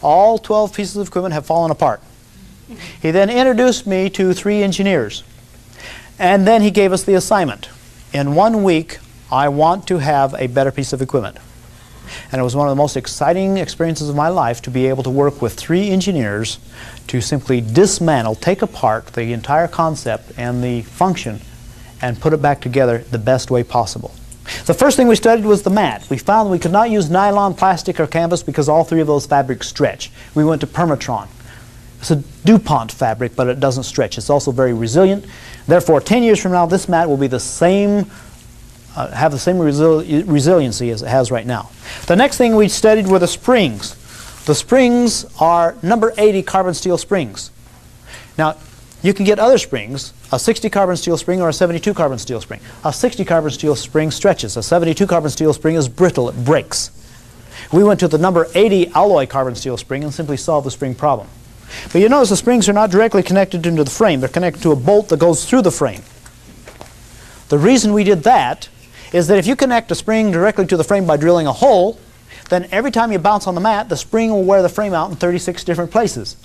All 12 pieces of equipment have fallen apart." He then introduced me to 3 engineers. And then he gave us the assignment. In 1 week, I want to have a better piece of equipment. And it was one of the most exciting experiences of my life to be able to work with 3 engineers to simply dismantle, take apart the entire concept and the function and put it back together the best way possible. The first thing we studied was the mat. We found we could not use nylon, plastic, or canvas because all 3 of those fabrics stretch. We went to Permatron. It's a DuPont fabric, but it doesn't stretch. It's also very resilient. Therefore, 10 years from now, this mat will be the same, have the same resiliency as it has right now. The next thing we studied were the springs. The springs are number 80 carbon steel springs. Now, you can get other springs, a 60 carbon steel spring or a 72 carbon steel spring. A 60 carbon steel spring stretches. A 72 carbon steel spring is brittle, it breaks. We went to the number 80 alloy carbon steel spring and simply solved the spring problem. But you notice the springs are not directly connected into the frame. They're connected to a bolt that goes through the frame. The reason we did that is that if you connect a spring directly to the frame by drilling a hole, then every time you bounce on the mat, the spring will wear the frame out in 36 different places.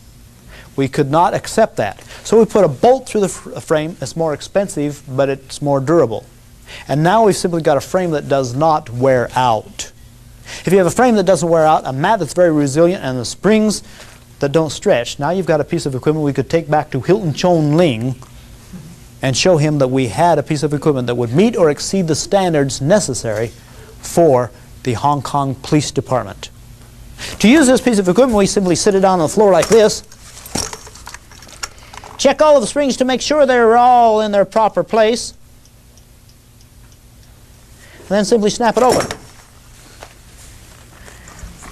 We could not accept that. So we put a bolt through the frame. It's more expensive, but it's more durable. And now we've simply got a frame that does not wear out. If you have a frame that doesn't wear out, a mat that's very resilient, and the springs that don't stretch, now you've got a piece of equipment we could take back to Hilton Chon Ling and show him that we had a piece of equipment that would meet or exceed the standards necessary for the Hong Kong Police Department. To use this piece of equipment, we simply sit it down on the floor like this, check all of the springs to make sure they're all in their proper place, and then simply snap it open.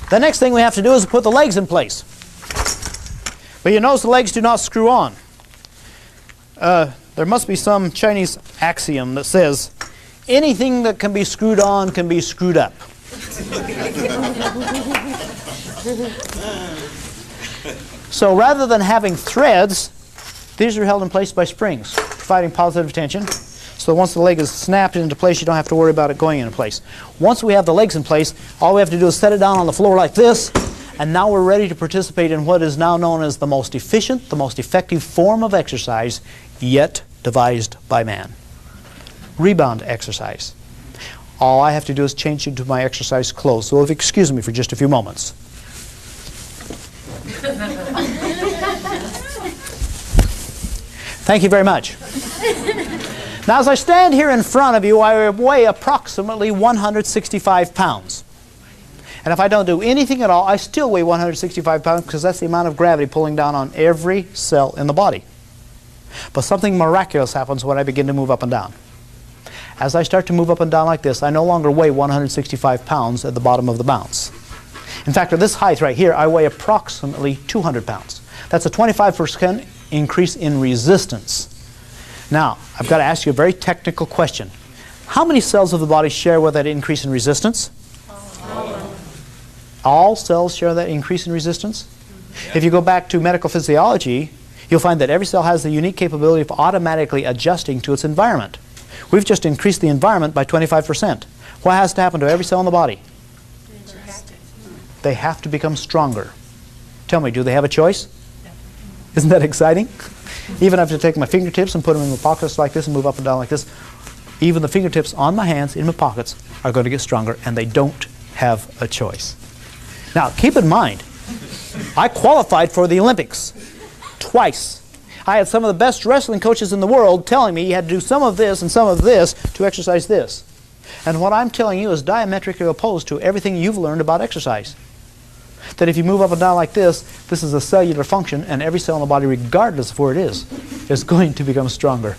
The next thing we have to do is put the legs in place. But you notice the legs do not screw on. There must be some Chinese axiom that says, anything that can be screwed on can be screwed up. So rather than having threads, these are held in place by springs, providing positive tension. So once the leg is snapped into place, you don't have to worry about it going into place. Once we have the legs in place, all we have to do is set it down on the floor like this, and now we're ready to participate in what is now known as the most efficient, the most effective form of exercise yet devised by man. Rebound exercise. All I have to do is change into my exercise clothes. So if you excuse me for just a few moments. Thank you very much. Now, as I stand here in front of you, I weigh approximately 165 pounds. And if I don't do anything at all, I still weigh 165 pounds because that's the amount of gravity pulling down on every cell in the body. But something miraculous happens when I begin to move up and down. As I start to move up and down like this, I no longer weigh 165 pounds at the bottom of the bounce. In fact, at this height right here, I weigh approximately 200 pounds. That's a 25% increase in resistance. Now, I've got to ask you a very technical question. How many cells of the body share with that increase in resistance? All cells share that increase in resistance? If you go back to medical physiology, you'll find that every cell has the unique capability of automatically adjusting to its environment. We've just increased the environment by 25%. What has to happen to every cell in the body? They have to become stronger. Tell me, do they have a choice? Isn't that exciting? Even if I have to take my fingertips and put them in my pockets like this and move up and down like this, even the fingertips on my hands in my pockets are going to get stronger, and they don't have a choice. Now, keep in mind, I qualified for the Olympics twice. I had some of the best wrestling coaches in the world telling me you had to do some of this and some of this to exercise this. And what I'm telling you is diametrically opposed to everything you've learned about exercise. that if you move up and down like this is a cellular function, and every cell in the body, regardless of where it is going to become stronger.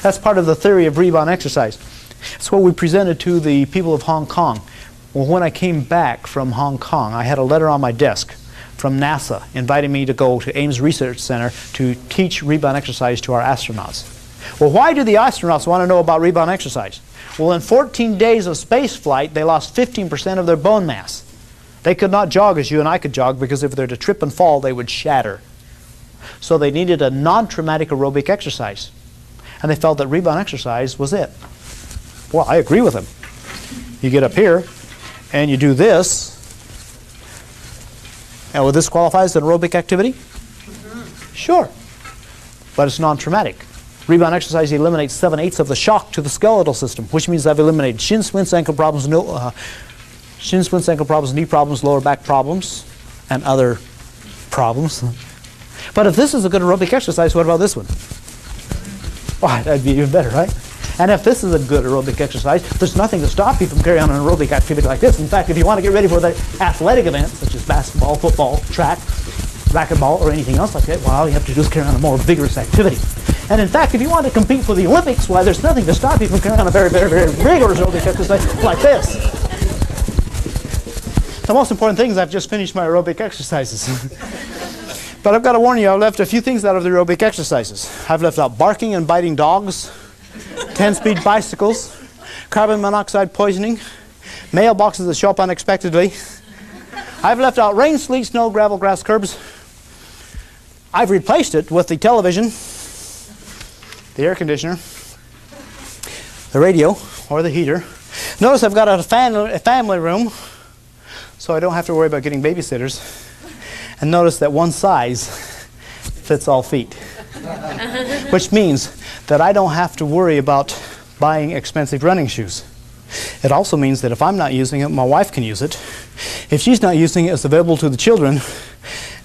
That's part of the theory of rebound exercise. It's what we presented to the people of Hong Kong. Well, when I came back from Hong Kong, I had a letter on my desk from NASA inviting me to go to Ames Research Center to teach rebound exercise to our astronauts. Well, why do the astronauts want to know about rebound exercise? Well, in 14 days of space flight, they lost 15% of their bone mass. They could not jog as you and I could jog, because if they were to trip and fall, they would shatter. So they needed a non-traumatic aerobic exercise. And they felt that rebound exercise was it. Well, I agree with them. You get up here and you do this. And will this qualify as an aerobic activity? Sure. But it's non-traumatic. Rebound exercise eliminates 7/8 of the shock to the skeletal system, which means I've eliminated shin splints, ankle problems, knee problems, lower back problems, and other problems. But if this is a good aerobic exercise, what about this one? Why, that'd be even better, right? And if this is a good aerobic exercise, there's nothing to stop you from carrying on an aerobic activity like this. In fact, if you want to get ready for the athletic events, such as basketball, football, track, racquetball, or anything else like that, well, all you have to do is carry on a more vigorous activity. And in fact, if you want to compete for the Olympics, why, there's nothing to stop you from carrying on a very, very, very rigorous aerobic exercise like this. The most important thing is I've just finished my aerobic exercises. But I've got to warn you, I've left a few things out of the aerobic exercises. I've left out barking and biting dogs, 10-speed bicycles, carbon monoxide poisoning, mailboxes that show up unexpectedly. I've left out rain, sleet, snow, gravel, grass, curbs. I've replaced it with the television, the air conditioner, the radio, or the heater. Notice I've got a family room, so I don't have to worry about getting babysitters. And notice that one size fits all feet. Which means that I don't have to worry about buying expensive running shoes. It also means that if I'm not using it, my wife can use it. If she's not using it, it's available to the children.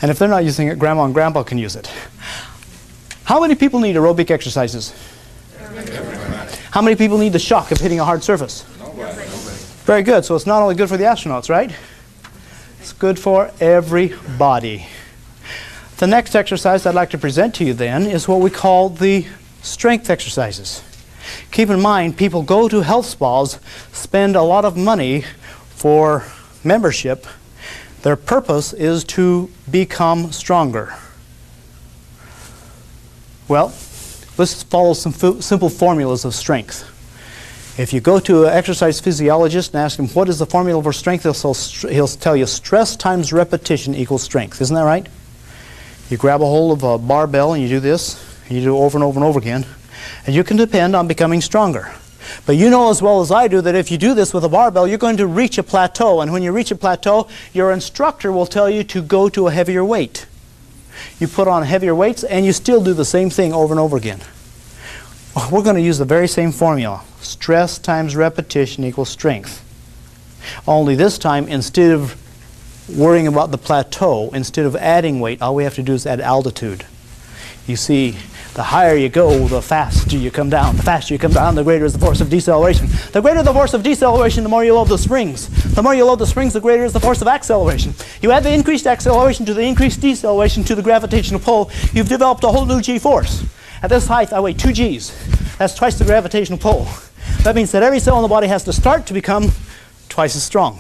And if they're not using it, Grandma and Grandpa can use it. How many people need aerobic exercises? How many people need the shock of hitting a hard surface? Very good. So it's not only good for the astronauts, right? It's good for everybody. The next exercise I'd like to present to you then is what we call the strength exercises. Keep in mind, people go to health spas, spend a lot of money for membership. Their purpose is to become stronger. Well, let's follow some simple formulas of strength. If you go to an exercise physiologist and ask him, what is the formula for strength, he'll tell you stress times repetition equals strength. Isn't that right? You grab a hold of a barbell and you do this, and you do it over and over and over again, and you can depend on becoming stronger. But you know as well as I do that if you do this with a barbell, you're going to reach a plateau, and when you reach a plateau, your instructor will tell you to go to a heavier weight. You put on heavier weights, and you still do the same thing over and over again. We're going to use the very same formula. Stress times repetition equals strength. Only this time, instead of worrying about the plateau, instead of adding weight, all we have to do is add altitude. You see, the higher you go, the faster you come down. The faster you come down, the greater is the force of deceleration. The greater the force of deceleration, the more you load the springs. The more you load the springs, the greater is the force of acceleration. You add the increased acceleration to the increased deceleration to the gravitational pull, you've developed a whole new G-force. At this height, I weigh 2 Gs. That's twice the gravitational pull. That means that every cell in the body has to start to become twice as strong.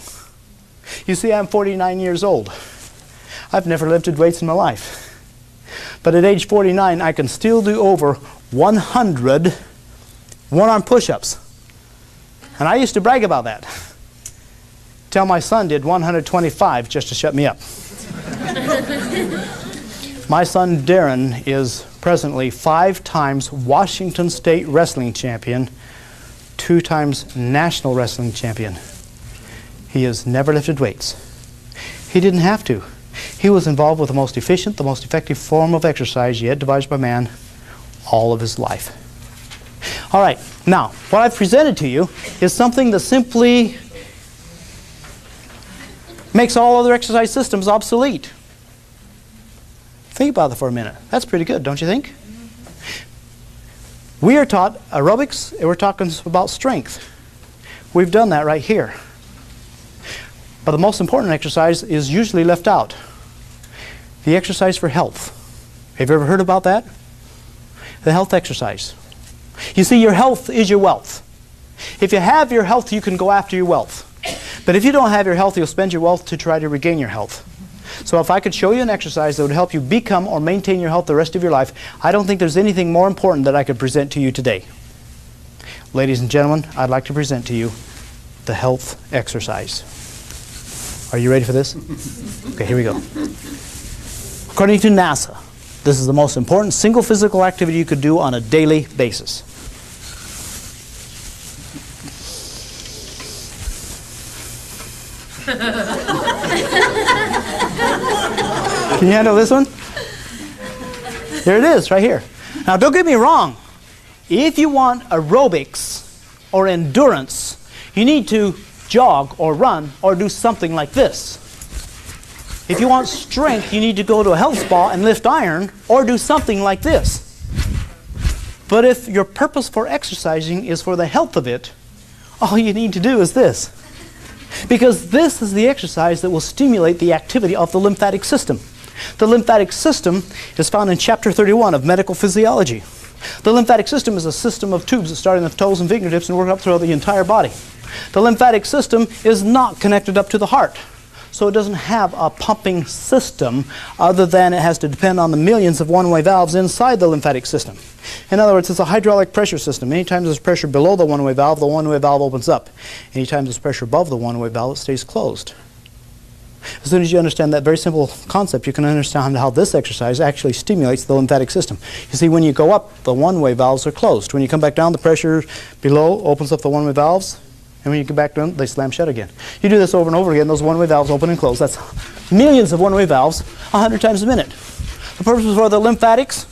You see, I'm 49 years old. I've never lifted weights in my life. But at age 49, I can still do over 100 one-arm push-ups. And I used to brag about that. Till my son did 125 just to shut me up. My son Darren is presently 5 times Washington State wrestling champion, 2 times national wrestling champion. He has never lifted weights. He didn't have to. He was involved with the most efficient, the most effective form of exercise yet devised by man all of his life. All right, now, what I've presented to you is something that simply makes all other exercise systems obsolete. Think about that for a minute. That's pretty good, don't you think? We are taught aerobics, and we're talking about strength. We've done that right here. But the most important exercise is usually left out. The exercise for health. Have you ever heard about that? The health exercise. You see, your health is your wealth. If you have your health, you can go after your wealth. But if you don't have your health, you'll spend your wealth to try to regain your health. So if I could show you an exercise that would help you become or maintain your health the rest of your life, I don't think there's anything more important that I could present to you today. Ladies and gentlemen, I'd like to present to you the health exercise. Are you ready for this? Okay, here we go. According to NASA, this is the most important single physical activity you could do on a daily basis. Can you handle this one? Here it is, right here. Now, don't get me wrong. If you want aerobics or endurance, you need to jog or run or do something like this. If you want strength, you need to go to a health spa and lift iron or do something like this. But if your purpose for exercising is for the health of it, all you need to do is this. Because this is the exercise that will stimulate the activity of the lymphatic system. The lymphatic system is found in Chapter 31 of Medical Physiology. The lymphatic system is a system of tubes that start in the toes and fingertips and work up throughout the entire body. The lymphatic system is not connected up to the heart, so it doesn't have a pumping system other than it has to depend on the millions of one-way valves inside the lymphatic system. In other words, it's a hydraulic pressure system. Anytime there's pressure below the one-way valve opens up. Anytime there's pressure above the one-way valve, it stays closed. As soon as you understand that very simple concept, you can understand how this exercise actually stimulates the lymphatic system. You see, when you go up, the one-way valves are closed. When you come back down, the pressure below opens up the one-way valves, and when you get back down, they slam shut again. You do this over and over again, those one-way valves open and close. That's millions of one-way valves 100 times a minute. The purpose for the lymphatics,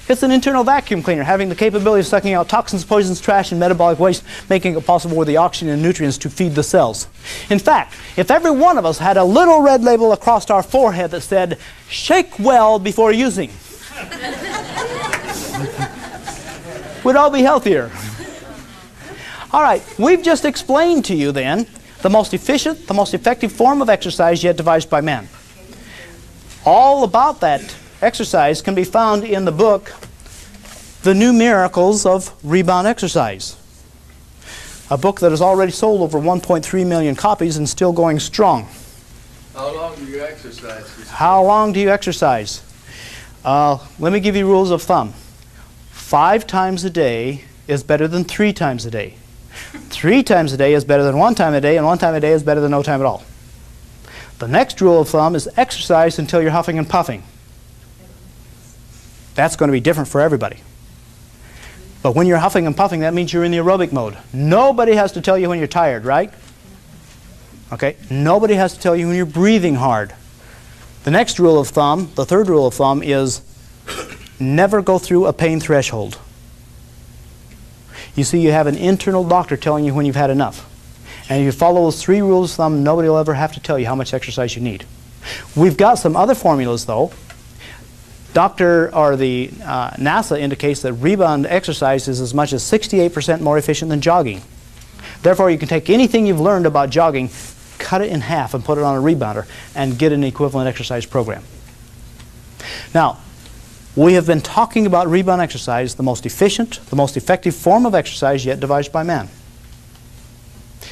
it's an internal vacuum cleaner, having the capability of sucking out toxins, poisons, trash, and metabolic waste, making it possible for the oxygen and nutrients to feed the cells. In fact, if every one of us had a little red label across our forehead that said, "Shake well before using," we'd all be healthier. All right, we've just explained to you then the most efficient, the most effective form of exercise yet devised by man. All about that exercise can be found in the book, The New Miracles of Rebound Exercise, a book that has already sold over 1.3 million copies and still going strong. How long do you exercise? How long do you exercise? Let me give you rules of thumb. 5 times a day is better than 3 times a day. 3 times a day is better than 1 time a day, and 1 time a day is better than no time at all. The next rule of thumb is exercise until you're huffing and puffing. That's going to be different for everybody. But when you're huffing and puffing, that means you're in the aerobic mode. Nobody has to tell you when you're tired, right? Okay? Nobody has to tell you when you're breathing hard. The next rule of thumb, the third rule of thumb, is never go through a pain threshold. You see, you have an internal doctor telling you when you've had enough. And if you follow those 3 rules of thumb, nobody will ever have to tell you how much exercise you need. We've got some other formulas, though. NASA indicates that rebound exercise is as much as 68% more efficient than jogging. Therefore, you can take anything you've learned about jogging, cut it in half and put it on a rebounder and get an equivalent exercise program. Now, we have been talking about rebound exercise, the most efficient, the most effective form of exercise yet devised by man.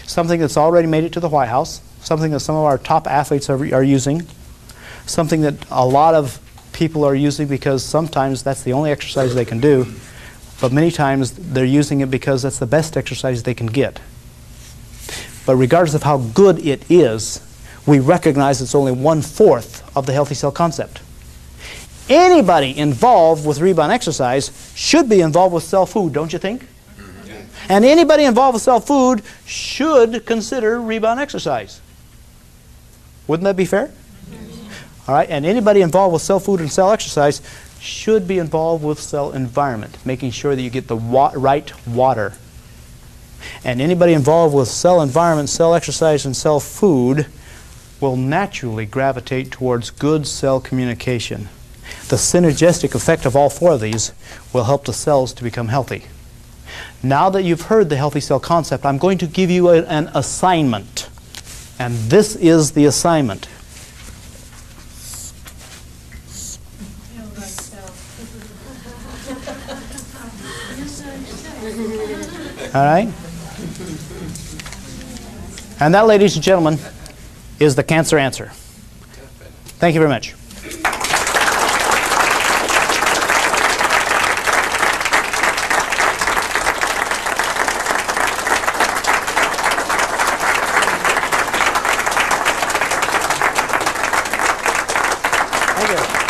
Something that's already made it to the White House, something that some of our top athletes are using, something that a lot of people are using because sometimes that's the only exercise they can do, but many times they're using it because that's the best exercise they can get. But regardless of how good it is, we recognize it's only 1/4 of the healthy cell concept. Anybody involved with rebound exercise should be involved with cell food, don't you think? And anybody involved with cell food should consider rebound exercise. Wouldn't that be fair? All right, and anybody involved with cell food and cell exercise should be involved with cell environment, making sure that you get the right water. And anybody involved with cell environment, cell exercise, and cell food will naturally gravitate towards good cell communication. The synergistic effect of all 4 of these will help the cells to become healthy. Now that you've heard the healthy cell concept, I'm going to give you an assignment. And this is the assignment. All right? And that, ladies and gentlemen, is the cancer answer. Thank you very much. Thank you.